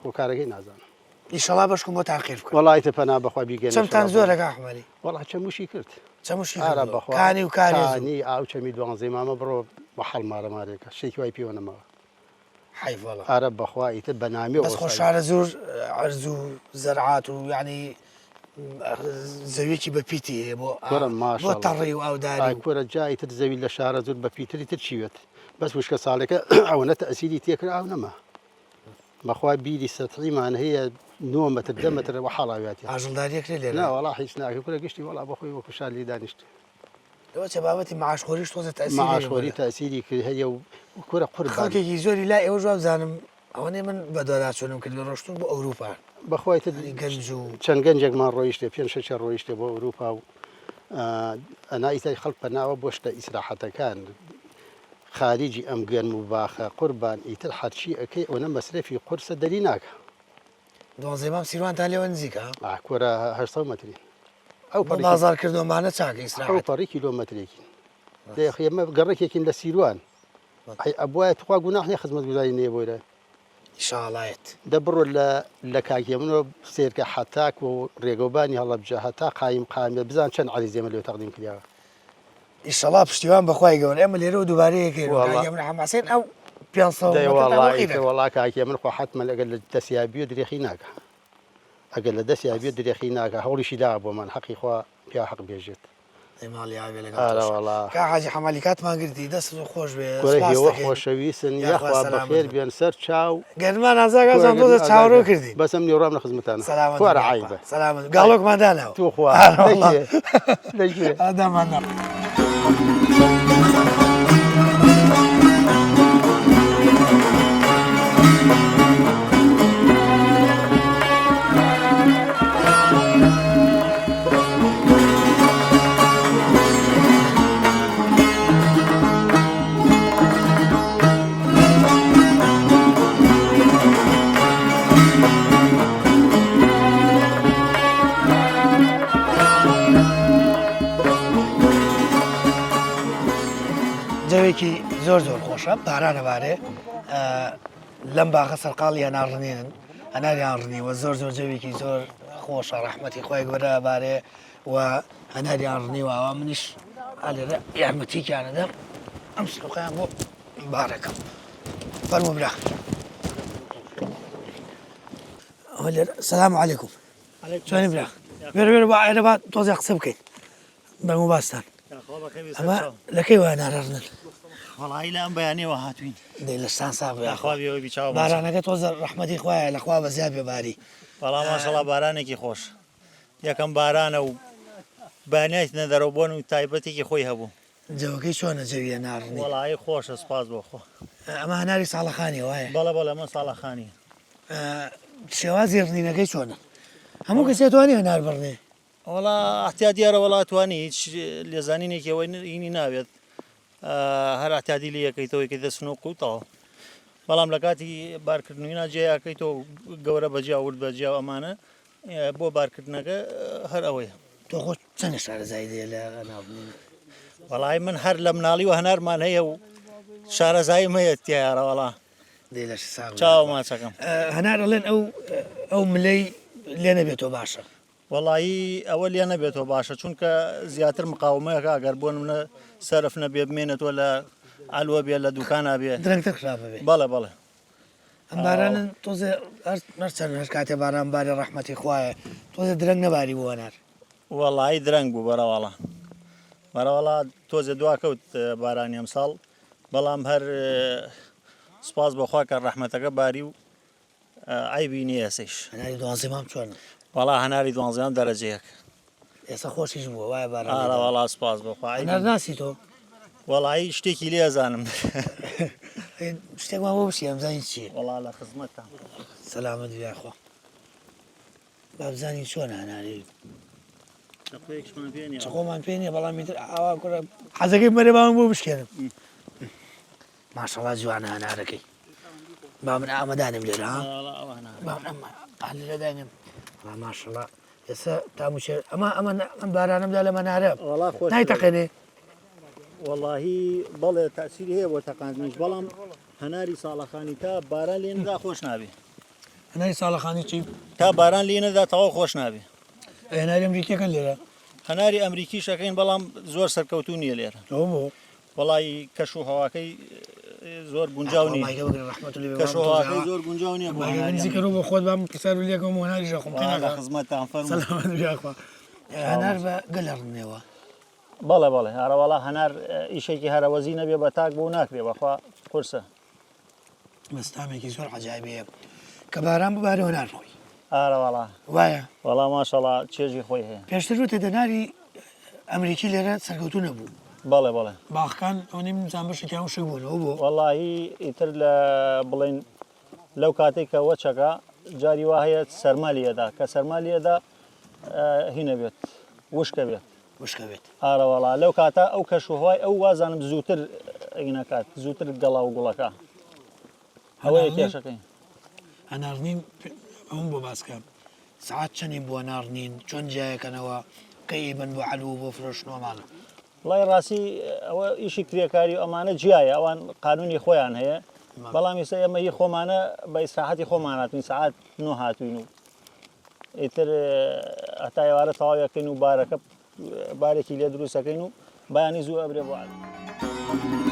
F: هۆکارەکەی نازانم
A: ئیشەڵا بەشکم بۆ تاقیر بکە
F: وەڵایتە پەنا بەخوا بیگەن
A: چەمتان زۆرەکە حمەلی
F: وەڵا چەموشی کرد
A: چەموشی
F: کانی و کانی ئاو چەمی 12 مامە بڕۆ بە حەڵمارە مارێکە شتێکی وای پێوە نەماوە
A: حیڤڵە
F: ئارە بەخوا ئیتر بەنامی
A: بەس خۆ شارە زۆر عەرز و زەرعات و یعنی زەویەکی بە پیتی هەیە
F: وەرە
A: بۆ
F: ماشاءڵڵا.
A: تەڕی و ئاوداری و
F: کۆرە جای تر زەوی لە شارە زۆر بە پیتری تر چیوێت بەس وشکە ساڵێکە ئەوەنە تەسیری تێکرا ئەو نەما بەخوا بیری سەتحیمان هەیە 9 متر 10 متر وە حاڵاویاتی
A: ئاژڵداریەکرێ لێرە
F: ناوەڵا هیچ ناکە کورە گشتی وەڵا بەخۆی وەکو شار لی دانیشت
A: ئەوە چه بابەتی معاشخۆریش تۆزە تەسیری
F: معاشخۆری تاسیری کرد هەیە و کورە قوربان
A: خەڵکێکی زۆری لای ئێوە جواب بزانم ئەوەنێ من بە دۆرا کرد ڕۆشتون بۆ ئەوروپا
F: بەخوای تر
A: گەنج و
F: چەند گەنجێکمان ڕۆیشتێ 5-6 ڕۆیشتێ بۆ ئەوروپا و ئەنایتای خەڵک پەناوە بۆ شتە ئیسراحەتەکان خارجی ئەم گەرم و باخە قوربان ئیتر هەرچی ئەەکەی ئەوە مەسرفی قورسە دەری ناکە
A: دۆزێمام سیروانتان لێوە نزیکە
F: کۆرە 800 متری ئەو
A: بە بازارکردۆمانە چاکە ئیسراحەت
F: پەڕی کیلۆمەترێکی دەخێمە گەڕێکێکین لە سیروان ئەبواە تخوا گوناحی خزمەت گوزاری نێ بۆرە
A: شاڵایەت
F: دەبڕۆ لە کاکێ منەوە سێرکە حتاک و ڕێگەوبانی هەڵەبجە هەتا قایمە بزان چەند عریزێمە لێ تەقدیم کردیاوە
A: ئیشەڵا پشتیوان بەخوای گەورە ئێمە لێرە و دووبارەیەکەین من حماسێن ئەو 500
F: وڵا کاکێ من خۆ حتممە لەگەر لە دەستیابی و درێخی ناکە ئەگەر لە دەستیابی درێخی ناکە هەوڵیشی دا بۆمان حەقی خوا پیا حەق بێژێت
A: کا حاجی حەمالی کاتمان گرتی دەست خۆش بێ
F: هێوە خۆشەویستن یاخوا بەخێر بێن سەر چاو
A: گەرمان ئازاگازان تۆزە چاوەڕۆ کردی
F: بەسم نیێڕام لە خزمەتانە خوارە عیبە
A: سەلامت گاڵۆکماندانەوە
F: تو خوا
A: ئادامان جەوێکی زۆر خۆشە پارانەبارێ لەم باخە سەرقاڵی هەناڕنێنن هەناریان ڕنیوە زۆر جەوێکی زۆر خۆشە ڕەحمەتی خۆی گەورەبارێ و هەناریان ڕنیوە ئەوە منیش لێرە یارمەتیکیانەدەم ئەم سلوقیان بۆ بارەکەم فەرموو برا سەلام عەلەیکوم چۆنی برا وێرە بە ئێرە با تۆزێ قسە بکەین بەرموو باستان ئەمە لەکەی وایە ناڕژنن
G: وەڵی لە ئەم بەیانەوە هاتوین
A: دەی لەستان ساڵ
G: بیچاو
A: بارانەکە تۆزە ڕەحمەتی خوایە لەخوا بە زیاد بێباری
G: بەڵام ماشەڵا بارانێکی خۆش یەکەم بارانە و بانیایت نەدەرەوە بۆن و تایبەتێکی خۆی هەبوو
A: جەوەکەی چۆنە جەویە ناڕنی
G: وەڵی خۆشە سپاس بۆ خۆ
A: ئەمە هەناری ساڵەخانی وایە
G: بەڵە ئەمە ساڵەخانی
A: شێوازی ڕنینەکەی چۆنە هەموو کەسێ توانی هەنار بڕنێ
G: وڵا احتیا دیارە وڵاتوانی هیچ لێزانینێکەوەی ئینی ناوێت هەر احتیادی لە یەکەیتەوەیکە دەستن و قوتەوە بەڵام لە کاتی بارکردنینا جێیاکەیتەوە گەورە بەجیا ورد بەجیا ئەمانە بۆ بارکردنەکە هەر ئەوەیە
A: تۆ خۆ چەندە شارەزای دێ لە ناوبوون
G: وەڵی من هەر لە مناڵی و هەنارمان هەیە و شارەزایی مەیە تیارە وەڵا
A: دێ لە
G: چاو ماچەکەم
A: هەنار ئەڵێن ئەو ملەی لێ نەبێتەوە باشە
G: وەڵایی ئەوە لێ نەبێتەوە باشە چونکە زیاتر مقاومەیەکە ئەگەر بۆ منە سەرف نەبێ بمێنێتەوە لە ئالوە بێ لە دوکانە بێ
A: درەنگتر خراپە بێ
G: بەڵێ
A: ئەم بارانن تۆزێ مەرچەند هەر کاتێ باران باری ڕەحمەتی خوایە تۆزێ درەنگ نەباری بۆ هەنار
G: وەڵایی درەنگ بوو بەرەوەڵا تۆزێ دواکەوت بارانی ئەم ساڵ بەڵام هەر سپاس بەخوا کە ڕەحمەتەکە باری و عیبی نییە سەیش
A: هەناری دوازدە مام چۆنە
G: وەڵا هەناری دوانزەیان دەرەجەیەک
A: ئێستا خۆشیش بووە وایە باران
G: وەڵا سپاس بەخوا
A: هەنار ناسی تۆ
G: وەڵایی شتێکی لێزانم
A: شتێکمان بۆ بشی ئەمزانی چییە
G: وەڵا لە خزمەتە
A: سەلامەت بیاخوا با بزانی چۆنە هەناری چقۆمان پێ نیە بەڵام ئاوا کوڕە حەزەکەی مەرە باوم بۆ بشکێنم ماشەڵا جوانە هەنارەکەی با من ئامەدانم لێرە لەدانم ماشەڵا ئێستا تاموچێ ئەم بارانمدا لە مەنارە نایتەقێنێ
G: وەڵاهی بەڵێ تاسیری هەیە بۆ تەقاندنیش بەڵام هەناری ساڵەخانی تا باران لێنەدا خۆش نابێ
A: هەناری ساڵەخانی چی
G: تا باران لێنەدا تەواو خۆش نابێ
A: هەناری ئەمریکیەکەن لێرە
G: هەناری ئەمریکی شەکەین بەڵام زۆر سەرکەوتو نییە لێرە
A: ئەو بۆ
G: وەڵی کەش و هەواکەی زۆر گونجاو نی کەشۆهاکەی زۆر گونجاو نییە
B: ذیکر بۆ خۆت بام پرسیار لێکم و هەناریشە خۆم
G: لە خزمەتتان فەرموو
A: هەنار بە گەلە ڕنێوە
G: بەڵێ بەڵێ هەروەڵا هەنار ئیشێکی هەرەوەزی نەبێ بە تاک بۆ ناکرێ بەخوا قورسە
A: بەستامێکی زۆر عجایبەیە کە باران ببارە هەنار خۆی
G: ئارەوەڵا
A: وایە
G: وەڵا ماشەڵا چێژی خۆی هەیە
A: پێشتر وتە دەناری ئەمریکی لێرە سەرکەوتو نەبوو
G: بەڵێ بەڵێ
A: باخەکان ئەو نیم زان بەشێکیان شوی بوونەوە بۆ
G: وەڵاهی ئیتر لە بڵێن لەو کاتێک کە وەچەکە جاری وا هەیە سەرمالیەدا کە سەرمالیەدا هینە بێت وشکە بێت
A: وشکەوێت
G: ئارەوەڵا لەو کاتە ئەو کەشوهوای ئەو وازانم زووتر ئینەکات زووتر گەڵا و گوڵەکە ئەوەیە کێشەکەی
A: هەنارنین ئەوم بۆ باسکەم سعات چەندی بۆ ناڕنین چۆن جایەکەنەوە کەی بن بۆ عەلوو بۆ فرۆشتنەوەمانە
G: وڵای ڕاستی ئەوە ئیشی کرێکاری و ئەمانە جیایە ئەوان قانونی خۆیان هەیە بەڵام ئێستا ئێمە هی خۆمانە بە ئیسراحەتی خۆمان هاتوین سعات 9 هاتوین و ئیتر هەتا ئێوارە تەواویەکەین و بارەکە بارێکی لێ دروستەکەین و بەیانی زوو ئەبرێ بۆ عەلوو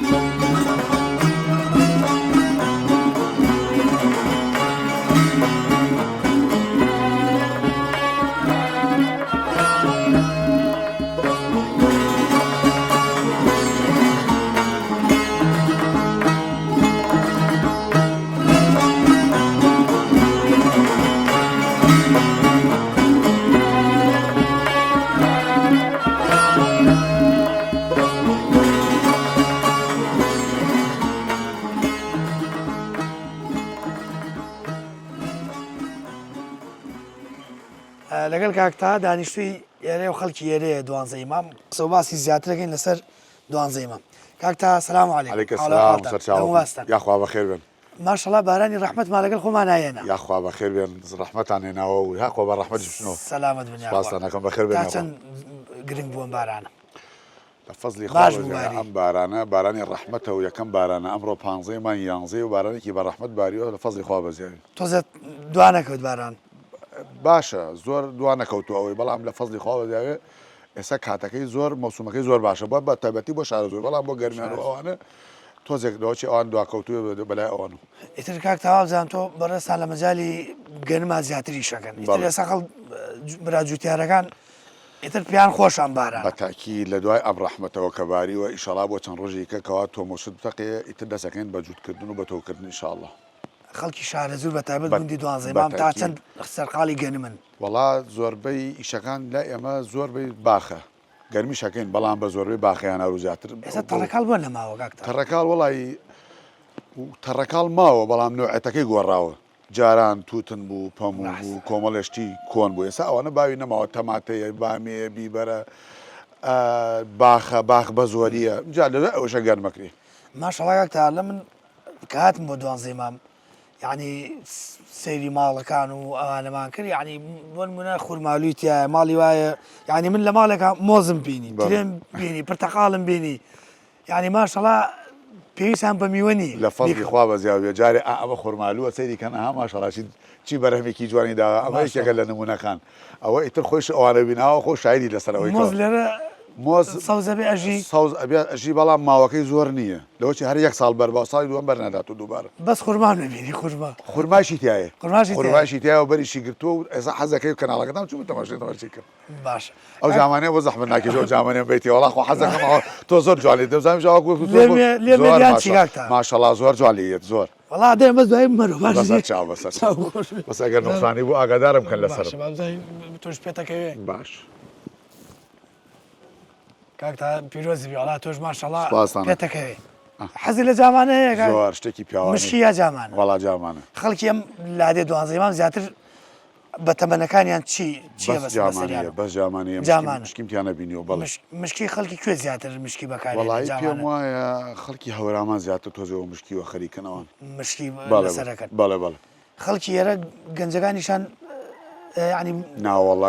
A: لەگەڵ کاکتا دانیشتوی ئێرە و خەڵکی ئێرەیە دوانزەی مام قسە و باسی زیاترەکەین لەسەر دوانزەی مام کاکتا سەلام
H: عەلەیکە سەلام سەرچاوم یاخوا بەخێر بێن
A: ماشەڵڵا بارانی ڕەحمەتمان لەگەڵ خۆمان نایەنە
H: یاخوا بەخێر بێن ڕەحمەتان هێناوە و هاخوا بە ڕەحمەتی بچنەوە
A: سەلامت بن
H: سپاسانەکەم بەخێر بێن
A: چەند گرنگ بووم بارانە
H: لە فەزلی خوا ئەم بارانە بارانی ڕەحمەتە و یەکەم بارانە ئەمڕۆ 15 مان 11 و بارانێکی بە ڕەحمەت باریەوە لە فەزلی خوا بەزیاوی
A: تۆزە دوانەکەوت باران
H: باشە زۆر دوانەکەوتو ئەوەی بەڵام لە فەزلی خوا بەزیاوێ ئێستا کاتەکەی زۆر مەوسومەکەی زۆر باشە بۆ بە تایبەتی بۆ شارە زۆر بەڵام بۆ گەرمیان و ئەوانە تۆزێک لەوەی ئەوان دواکەوتوێ بەلای ئەوان و
A: ئیتر کاک تەواو تۆ بەڕێستان لە مەجای گەرما زیاتری شەکەن ئێستا خەڵ براجووتیارەکان ئیتر پیان خۆشان باران
H: بەتاکی لە دوای ئەم ڕەحمەتەوە کە باریوە ئیشەڵا بۆ چەند ڕۆژی کەکەوە تۆمۆشت بتەقێ ئیتر دەسەکەین بە جووتکردن و بە تۆکردن ئینشاءڵڵا
A: خەڵکی شارە زۆر بەتایبەت گوندی دوانزەی مام تا چەند سەرقاڵی گەنمن
H: وەڵا زۆربەی ئیشەکان لە ئێمە زۆربەی باخە گەرمی شەکەین بەڵام بە زۆربەی باخیان هەرو زیاتر
A: ئێستا تەڕەکاڵ بۆ نەماوە کاکتا
H: تەڕەکاڵ وەڵی تەڕەکاڵ ماوە بەڵام نوعەتەکەی گۆڕاوە جاران تووتن بوو پەموو بوو کۆمەڵێشتی کۆن بوو ئێستا ئەوانە باوی نەماوە تەماتەیە بامێ بیبەرە باخە باخ بە زۆریە جا لەوێ ئەوشە گەرمەکری
A: ماشەڵا کاکتا لە من کە هاتم بۆ دوانزەی مام یعنی سەیری ماڵەکان و ئەوانەمان کرد یعنی بۆ نمونە خورمالوویتە ماڵی وایە یعنی من لە ماڵێکە مۆزم بینی ترێم بینی پرتەقاڵم بینی یعنی ماشەڵا پێویستیان بە میوەنی
H: لە فەزلی خوا بەزیاویە جارێ ئەمە خورمالووە سەیری کەن ئەها ماشەڵاشی چی بەرهەمێکی جوانی داوە ئەمە یەکێکە لە نمونونەکان ئەوە ئیتر خۆش ئەوانە بیناوە خۆ شایری لەسەرەوەی
A: مۆز لێرە
H: مۆز
A: سەوزەبێ ئەژی
H: سەوز ئەژی بەڵام ماوەکەی زۆر نییە لەوەی هەر یەک ساڵ بەر بە ساڵی دووەم بەرنەدات و دووبارە
A: بەس خورمان نبینی خورما
H: خورماشی تایە
A: خورماشی
H: تایە و بەریشی گرتووە و ئێستا حەزەکەی کەناڵەکەتان چوو تەماشای تەماشای کرد
A: باش
H: ئەو جامانەیە بۆ زەحمەت ناکەیت ئەو جامانەیە بێتی وەڵا خۆ حەزەکەم تۆ زۆر جوانی دەزانم ژاوە ماشەڵا زۆر جوانیت زۆر
A: وڵا دێ بەس دوای مەرۆ
H: بەس ئەگەر نوقسانی بوو ئاگادارم کەن لەسەر
A: تۆش پێتەکەوێ
H: باش
A: کاکتا پیرۆزی وڵا تۆش ماشەڵا
H: سپاسانە.
A: پێتەکەوێ حەزی لە جامانەیە
H: زۆر شتێکی پیاوانی
A: مشکی یا جامان
H: وەڵا جامانە
A: خەڵکی ئەم لادێ دوانزەی مام زیاتر بە تەمەنەکانیان چییە
H: بەس جامانەیە بەس جامانەیە
A: جامان
H: مشکیمتیانە بینیەوە بەڵێ
A: مشکی خەڵکی کوێ زیاتر مشکی بەکار
H: وەڵی پێم وایە خەڵکی هەورامان زیاتر تۆزەوە مشکیوە خەریکەنەوەن
A: مشکی لەسەرەکەن
H: بەڵێ بەڵێ
A: خەڵکی ئێرە گەنجەکانیشان ینی
H: ناوەڵا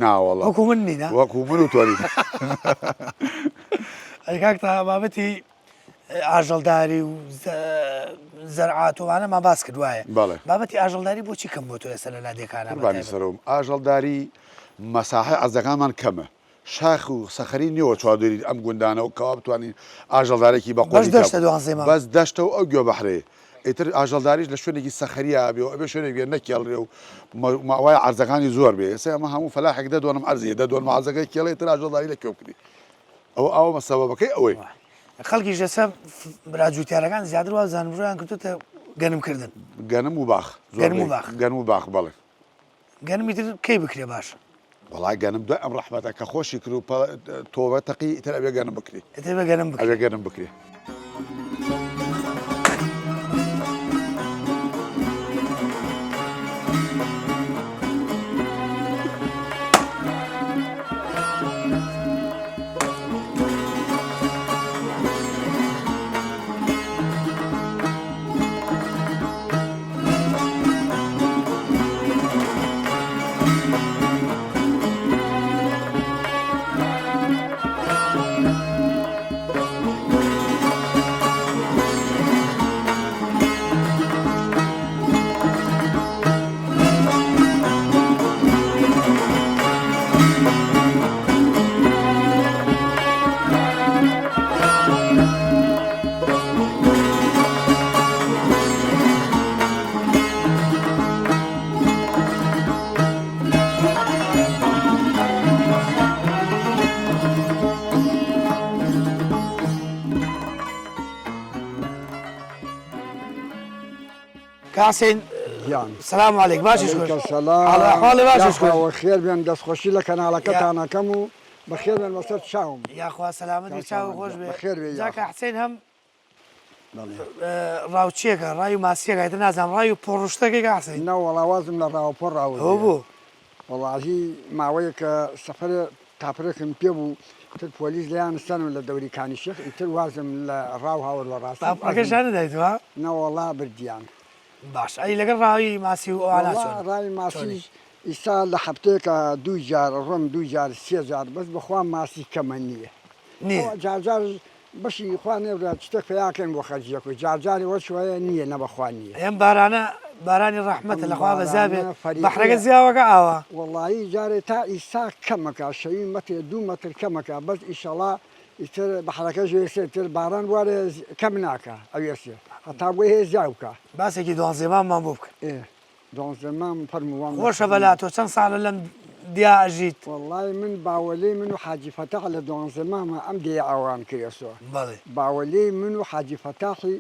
H: ناوەڵا
A: وەکو من نینە
H: وەکو من و تۆری
A: ئەی کاکتا بابەتی ئاژەڵداری و زەرعاتوانەمان باس کرد وایە بابەتی ئاژەڵداری بۆچی کەم بۆ تۆ ئێستا لە لادێکانە
H: قوربانی سەرم ئاژەڵداری مەساحە ئەزەکانمان کەمە شاخ و سەخەری نیەوە چوادری ئەم گوندانە و کەوا بتوانین ئاژەڵدارێکی
A: بەش
H: بەقۆی
A: دەشتە دوانزەیمە
H: بەس دەشتە و ئەو گوێ بەحرێ ئیتر ئاژەڵداریش لە شوێنێکی سەخەریە بێ و ئەبێ شوێنێک بێ نەکێڵێ و ماوای عەرزەکانی زۆر بێ ئێستا ئەمە هەموو فەلاحێک دەدوانم عەرزیە دەدوانم عەرزەکەی کێڵێ تر ئاژەڵداری لەکوێ بکری ئەوە سەبەبەکەی ئەوەی
A: خەڵکیش لەسەر براجووتیارەکان زیاتر وا زانبڕیان کردوتە گەنمکردن
H: گەنم و باخ گەنم و باخ بەڵێ
A: گەنمی تر کەی بکرێ باش
H: وڵای گەنم دوای ئەم ڕەحمەتە کە خۆشی کرد و تۆبە تەقی ئیتر ئەبێ گەنم بکری
A: ئێتر بە گەنم بکرێ
H: ئەبێ گەنم بکرێ
A: کاسین سلام علیک باشش
I: حاڵی باشش خێر بێن دەستخۆشی لە کەناڵەکەتانەکەم و بەخێر بێن بەسەر چاوم
A: یاخوا سەلامەتی چاو خۆش بێ
I: بەخێر بێ
A: جاکە حسین هەم ڕاوچیەکە ڕای و ماسیەکە نازانم ڕای و پۆڕشتەکەی حسین
I: نەوەڵاوازم لە ڕاوپۆڕ ڕاوە
A: ئەو بوو
I: وەڵاهی ماوەیە کە سەفەر تاپرێکم پێ بوو تر پۆلیس لەیان سەن و لە دەوریکانی شێخ ئیتر وازم لە ڕاو هاوڕ وە
A: ڕاستەکەشان نەدایتەوە
I: نەوەڵا بردیان
A: باش ئەی لەگەڵ ڕاوی ماسی و ئەوانە
I: ڕاوی ماسی ئیسا لە هەفتەیەکە دوو جار ڕۆم دوو جار سێ جار بەس بەخوا ماسی کەمە نییە
A: نییە
I: جارجار بەشی خوا نێورا شتێک پیاکەن بۆ خەرجیەک و جارجاری وەشوەیە نییە نەبەخوا نییە
A: ئەم بارانە بارانی ڕەحمەتە لەخوا بەزابێ بەحرەکە زیاوەکە ئاوە
I: وەڵایی جارێ تا ئیسا کەمەکە شەوی مەتێ 2 مەتر کەمەکە بەس ئیشەڵا ئیتر بەحرەکە ژێسێتر باران وارێ کەم ناکە ئەوێسێ هەتا بۆ هەیە زیاو بکە
A: باسێکی دوانزێمانمان بۆ بکە
I: دوانزەمان فەرمووان
A: خۆشە بەلا تۆ چەند ساڵە لەم دیا ئەژیت
I: وەڵای من باوەلەی من و حاجی فەتاح لە دوانزەمامە ئەم دێ ئاوان کردەوە باوەلەی من و حاجی فەتاحی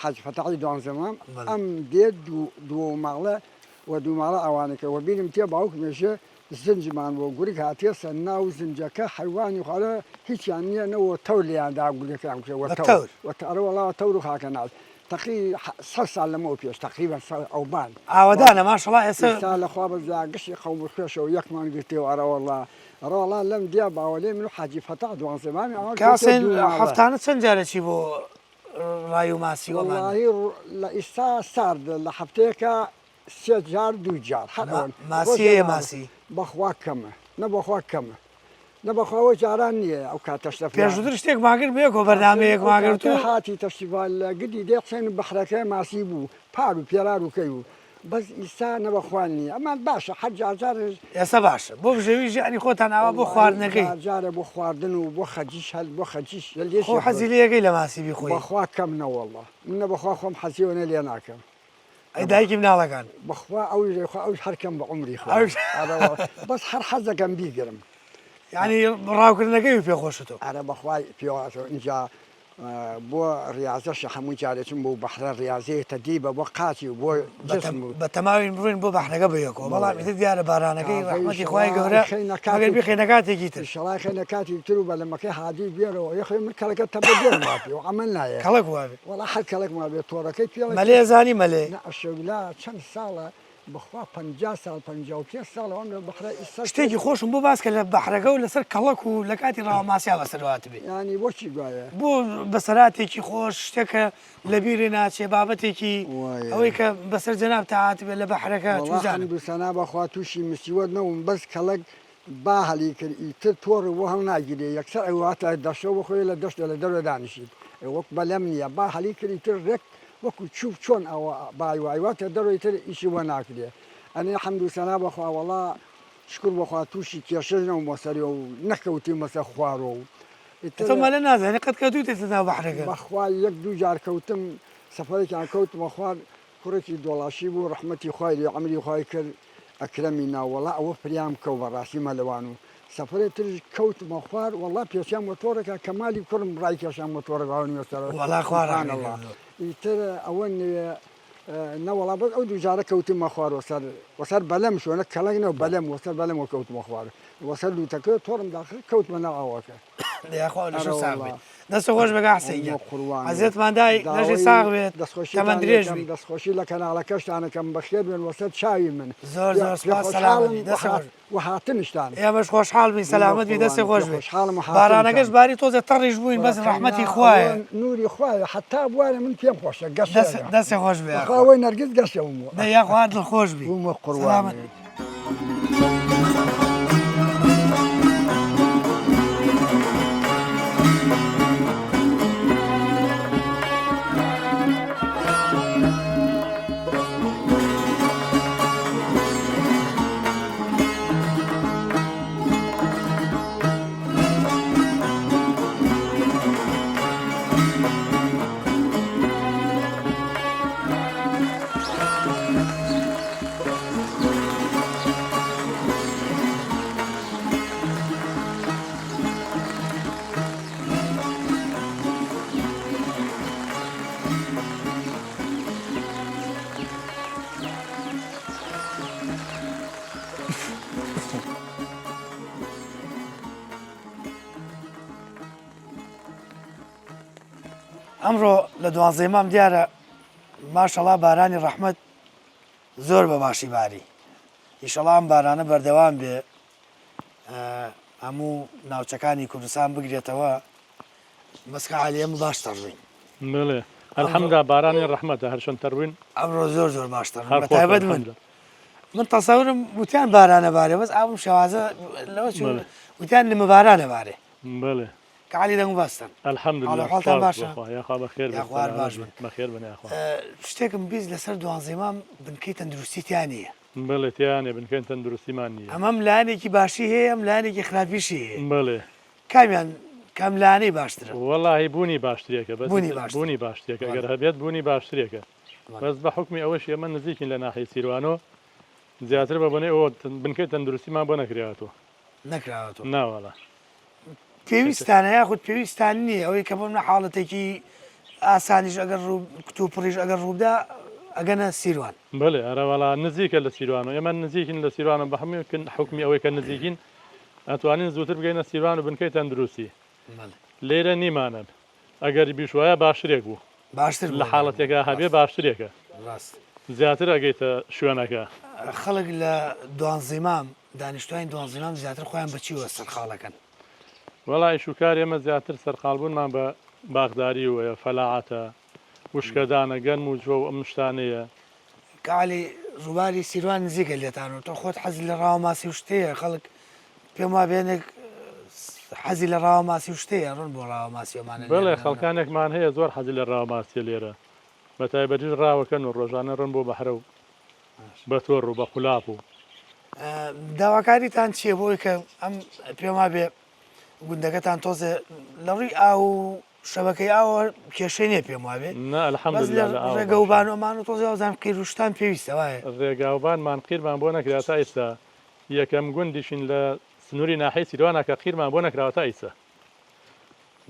I: حاجی فەتاحی دوانزەمام ئەم دێ دوو ماڵە و دوو ماڵە ئەوانەکە وە بینم تێ باوک مێژە زنجمان بۆ گورگ هاتیە سەر ناو زنجەکە حیوانی خواڵە هیچیان نییە نەوە تەور لیاندا گولەکەیان کرێ وەڵاوە تەور و خاکە ناو تقی 100 سال لەمەوە پێش تقریبا ئەوبان
A: ئاوەدانە ماشەڵا ئێستا
I: لەخوا بەزا گشتی خەوم خوێشەوە یەکمان گرتێەوە ئەرەوەڵا لەم دیا باوەلێ من و حاجی فەتاح دوانزەمامی
A: کاسین هەفتانە چەند جارێکی بۆ ڕای و ماسی
I: وەڵاهی لە ئیستا سارد لە هەفتەیەکە 3 جار 2 جار
A: ماسیە ماسی
I: بەخوا کەمە نەبەخوا کەمە نەبەخواوە جاران نییە ئەو کاتەشتە
A: پێشتر شتێک ماگر بێکۆ بەردامەیەک ماگرت و
I: هاتی تەشتیڤال لە گدی دێقسێن بەخرەکە ماسی بوو پار و پێرار و کەی و بەس ئیستا نەبەخوان نییە ئەمان باشە حەج جارجار
A: ئێستا باشە بۆ بژێویژی ئەنی خۆتان ئاوا بۆ خواردنەکەی
I: جارە بۆ خواردن و بۆ خەجیش هەل بۆ خەجیش
A: خۆ حەزی لەکەی لە ماسی بیخۆی
I: بەخوا کەم نەوەڵڵە من نەبەخوا خۆم حەزیوەنە لێ ناکەم
A: ئەی دایکی مناڵەکان
I: بەخوا ئەوش هەرکەم بە عمری خۆ بەس هەر حەزەکەم بیگرم
A: ینی ڕاوکردنەکەی پێخۆشتەوە
I: ئارە بەخوای پێواتەوە اینجا بۆ ڕاضەش هەموو جارێتم بۆ بەحرە ڕاضەیەتە دی بە بۆ قاچی و بۆ
A: بە تەماوین بڕین بۆ بەحرەکە بەیەکەوە بەڵام ئیتر دیارە بارانەکەی ڕەحمەتی خوای گەورە ئەگەر بخێنە کاتێکی تر
I: شەڵای خێنە کاتی تر و بە لەمەکەی هادی بێرەوە یەخێ من کەڵەکە تە بێن ماپی و ئەمە نایە
A: کەڵک وابێ
I: وەڵا هەر کەڵک ما بێت تۆڕەکەی پێڵ
A: مەلێ زانی مەلێ
I: ئەشەولا چەند ساڵە بەخوا 50 ساڵ 55 ساڵەوە بەحرە
A: شتێکی خۆشم بۆ باسکە لە بەحرەکە و لەسەر کەڵک و لە کاتی ڕاوماسیا بەسەروات بێ
I: ینی بۆچی گوایە
A: بۆ بەسەراتێکی خۆش شتێکە لە بیرێ ناچێ بابەتێکی ئەوەی کە بەسەر جەناب تاعات بێت لە بەحرەکە توزانم
I: دووسەنا بەخوا تووشی مسیوە نەوم بەس کەڵک با هەلی کرد ئیتر تۆڕ بۆ هەم ناگیرێ یەکسەر ئەواتە دەشە بخۆی لە دەشتە لە دەرە دانیشید وەک بەلەم نییە با هەلی کردی تر ڕێک وەکو چوب چۆن ئەوە باوایواتە دەڕۆی تر ئیشی وە ناکرێ ئەنێ حەمد و سەنا بەخوا وەڵا شکر بەخوا تووشی کێشەژنەوە مەسەری و نەکەوتی مەسە خوارەوە
A: تۆمە لە نازانێت قەت کەوتوتێتە ناو بەحرەکە
I: بەخوا یەک دوو جار کەوتم سەفەرێکیان کەوتمە خوار کوڕێکی دۆڵاشی بوو ڕەحمەتی خوای لێ عەمری خوای کرد ئەکرەمی ناوەڵا ئەوە پریام کەو بەڕاستی مەلەوان و سەفرێت ترش کەوتمە خوار وەڵا پێچیان مۆتۆرێکە کەمالی کوڕم ڕای کێشان مۆتۆرەگاونی وەسەر
A: وەڵا خوارانەوە
I: ئیتر ئەوە نەوەڵا بەس ئەو دووجارە کەوتمە خوار وەسەر بەلەم شوێنە کەڵەنەوە بەلەم وەسەر بەلەمەوە کەوتمە خوار وەسەر لوتەکە تۆڕم داخل کەوتمە ناو ئەوەکە
A: لێخوا لەشە ساغ بێت دەستە خۆش بەگا حسەیە عەزیەتماندای لەژێ ساغ بێت تەمەن درێژ بی
I: دەستخۆشی لە کەناڵەکەشتانەکەم بەخێر بێن وەسەر چاوی من
A: زۆر زۆر سپاس سەلامەتی دەست
I: و هاتنشتان
A: ئێمەش خۆشحاڵ بین سەلامەت بی دەستی خۆش بێت بارانەکەش باری تۆزە تەڕیش بووین بەس ڕەحمەتی خوایە
I: نوری خوایە حتا بوارە من پێم خۆشە گەشت
A: دەستی خۆش بێ
I: خاوەی نەرگیز گەشتەوە
A: دەیا خوارد خۆش بی
I: بوومە قوڕوان
A: ئەمڕۆ لە دوانزەی مام دیارە ماشەڵا بارانی ڕەحمەت زۆر بە باشی باری ئیشەڵا ئەم بارانە بەردەوام بێ هەموو ناوچەکانی کوردستان بگرێتەوە بەسکە عالیەم باش تەڕوین
J: بڵێ الحەمدا بارانی ڕەحمەتە هەرچەند تەڕوین
A: ئەمڕۆ زۆر زۆر باشتر بەتایبەت من تەسەورم وتیان بارانە بارێ بەس ئاوم شێوازە لەوە وتیان لمە بارانە بارێ
J: بڵێ
A: کەعالی دەنگ باستن
J: الحەمدولله
A: حاڵتان باشە
J: یاخوا بەخێر
A: یاخوار باش
J: بەخێر بن یاخوا
A: شتێکم بیست لەسەر دوانزەی مام بنکەی تەندروستیتیان نییە
J: بڵێ تیانێ بنکەین تەندروستیمان نییە
A: ئەمەم لایەنێکی باشی هەیە ئەم لایەنێکی خراپیشی هەیە
J: بڵێ
A: کامیان کام لایەنەی باشترە
J: وەڵاهی بوونی باشترێکە بەس
A: بوونی
J: باشترێکە ئەگەر هەبێت بوونی باشترێکە بەس بە حکمی ئەوەش ئێمە نزیکین لە ناحیەی سیروانۆ زیاتر بە بنەی ئەوە بنکەی تەندروستیمان بۆ نەکرێتەوە
A: نەکراوەتەوە
J: ناوەڵە
A: پێویستانە یاخود پێویستان نییە ئەوەی کە بۆم نە حاڵەتێکی ئاسانیش ئەگەر کتوپڕیش ئەگەر ڕوودا ئەگەنە سیروان
J: بڵێ ئەرەوەڵا نزیکە لە سیروان و ئێمە نزیکین لە سیروانە بە هەموو حکمی ئەوەی کە نزیکین ئەتوانین زووتر بگەینە سیروان و بنکەی تەندروستی لێرە نیمانە ئەگەر بیشوایە باشترێک بوو
A: باشتر
J: لە حاڵەتێکە هەبێ باشترێکە زیاتر ئەگەیتە شوێنەکە
A: خەڵک لە دوانزەی مام دانیشتوانی دوانزەی مام زیاتر خۆیان بەچی وە سەرخاڵەکەن
J: وەڵی شوکار ئێمە زیاتر سەرقالبوونمان بە باغداری وە فەلاعاتە وشکەدانە گەرم و جۆ ئەم شتانەیە
A: کالی ڕووباری سیروان نزیکە لێتان و تۆ خۆت حەزی لە ڕاوە ماسی و شتەیە خەڵک پێم وا بێنێک حەزی لە ڕاوە ماسی و شتەیە ڕۆن بۆ ڕاوە ماسیەمانە
J: بڵێ خەڵکانێکمان هەیە زۆر حەزی لە ڕاوە ماسیە لێرە بە تایبەتیش ڕاوەکەن و ڕۆژانە ڕن بۆ بەحرە و بە تۆڕ و بە خولاپ و
A: داواکاریتان چییە بۆی کە ئەم پێم وا بێ گوندەکەتان تۆزێ لە ڕووی ئاو شەبەکەی ئاوە کێشەی نییە پێم وابێ ڕێگەوبان ئەمان و تۆزی ئەوزان قیروشتان پێویستە وایە
J: ڕێگاوبانمان قیرمان بۆ نەکراتا ئێستا یەکەم گوندیشین لە سنووری ناحەی سیروانە کە قیرمان بۆ نەکراوەتە ئیسە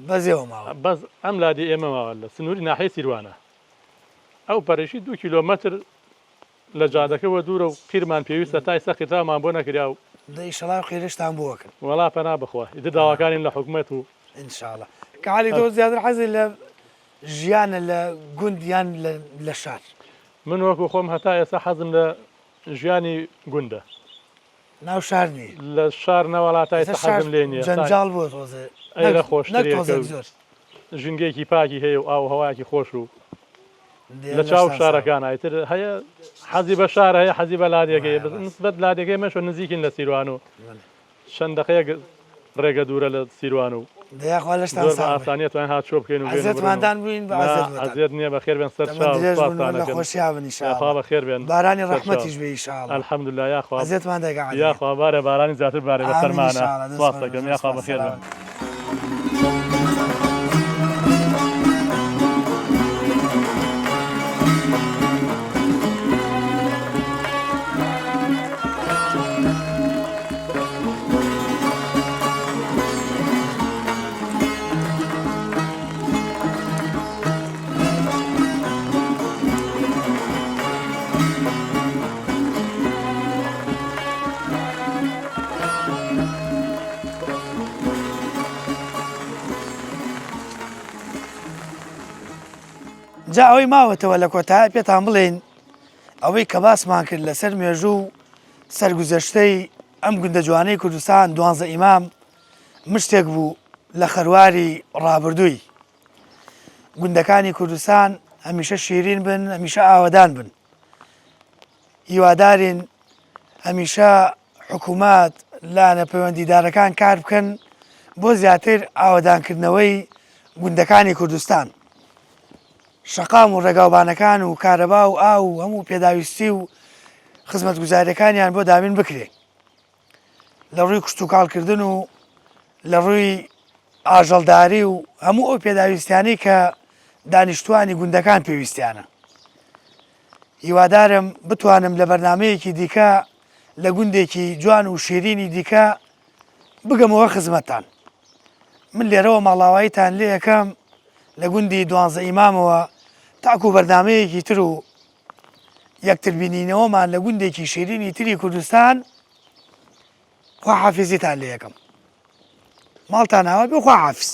A: بەزێەوە ماوە
J: بەس ئەم لادی ئێمە ماوە لە سنووری ناحەی سیروانە ئەو پەرێشی 2 کیلۆمەتر لە جادەکەەوە دوورە و قیرمان پێویستە تا ئێستا قیتامان بۆ نەکرا و
A: دەیشەڵا قیرشتان بووەکەن
J: وەڵا پەنا بخوا ئیتر داواکانین لە حکومەت و
A: ئینشاءڵە کاڵی تۆ زیاتر حەزی لە ژیانە لە گوندیان لە شار
J: من وەکو خۆم هەتا ئێستا حەزم لە ژیانی گوندە
A: ناو شار نی
J: لە شار نەوەڵاتا ئێستا حەزم لێ نییە
A: جەنجاڵ بووە تۆزێ
J: ئەیرە خۆشترێک
A: زۆر
J: ژنگێکی پاکی هەیە و ئاو هەوایەکی خۆش و لە چاو شارەکان ئایتر هەیە حەزی بە شار هەیە حەزی بە لادێکەیە نسبەت لادێکەکەی مەشۆ نزیکین لە سیروان و شەندەقەیە ڕێگە دوورە لە سیروان و
A: دەیاخوا لەشتان
J: زۆر بە
A: ساڵ
J: ئاسانیەتوان هات چۆ بکەین و
A: عزیێتماندان بووین بە
J: عزیێت نییە بە خێر بێن سەر
A: لە خۆشییا بن
J: یاخوا بە خێر بێن
A: بارانی ڕەحمەتیش بێ ئینشاءڵڵا
J: الحەمدوللا یاخوا
A: عزیێتمان دەگا
J: یاخوا بارە بارانی زیاتر بارێ بە سەرمانە سواس دەکەم یاخوا بە خێر بێن
A: جا ئەوەی ماوەتەوە لە کۆتایی پێتان بڵێن ئەوەی کە باسمان کرد لەسەر مێژوو سەرگوزەشتەی ئەم گوندە جوانەی کوردستان 12 ئیمام مشتێک بوو لە خەرواری ڕابردووی گوندەکانی کوردستان هەمیشە شیرین بن هەمیشە ئاوەدان بن هیوادارین هەمیشە حکوومەت لا نەپەیوەندیدارەکان کار بکەن بۆ زیاتر ئاوەدانکردنەوەی گوندەکانی کوردستان شەقام و ڕێگاوبانەکان و کارەبا و ئاو و هەموو پێداویستی و خزمەتگوزاریەکانیان بۆ دامین بکرێ لە ڕووی کشت و کاڵکردن و لە ڕووی ئاژەڵداری و هەموو ئەو پێداویستیانەی کە دانیشتوانی گوندەکان پێویستیانە هیوادارم بتوانم لە بەرنمەیەکی دیکە لە گوندێکی جوان و شیرینی دیکە بگەمەوە خزمەتان من لێرەوە ماڵاواییتان لێ یەکەم لە گوندی 12 ئیمامەوە تاکو بەرنمەیەکی تر و یەکتر بینینەوەمان لە گوندێکی شیرینی تری کوردستان خوا حافیزیتان لێ یەکەم ماڵتان هاوە بێ خوا حافز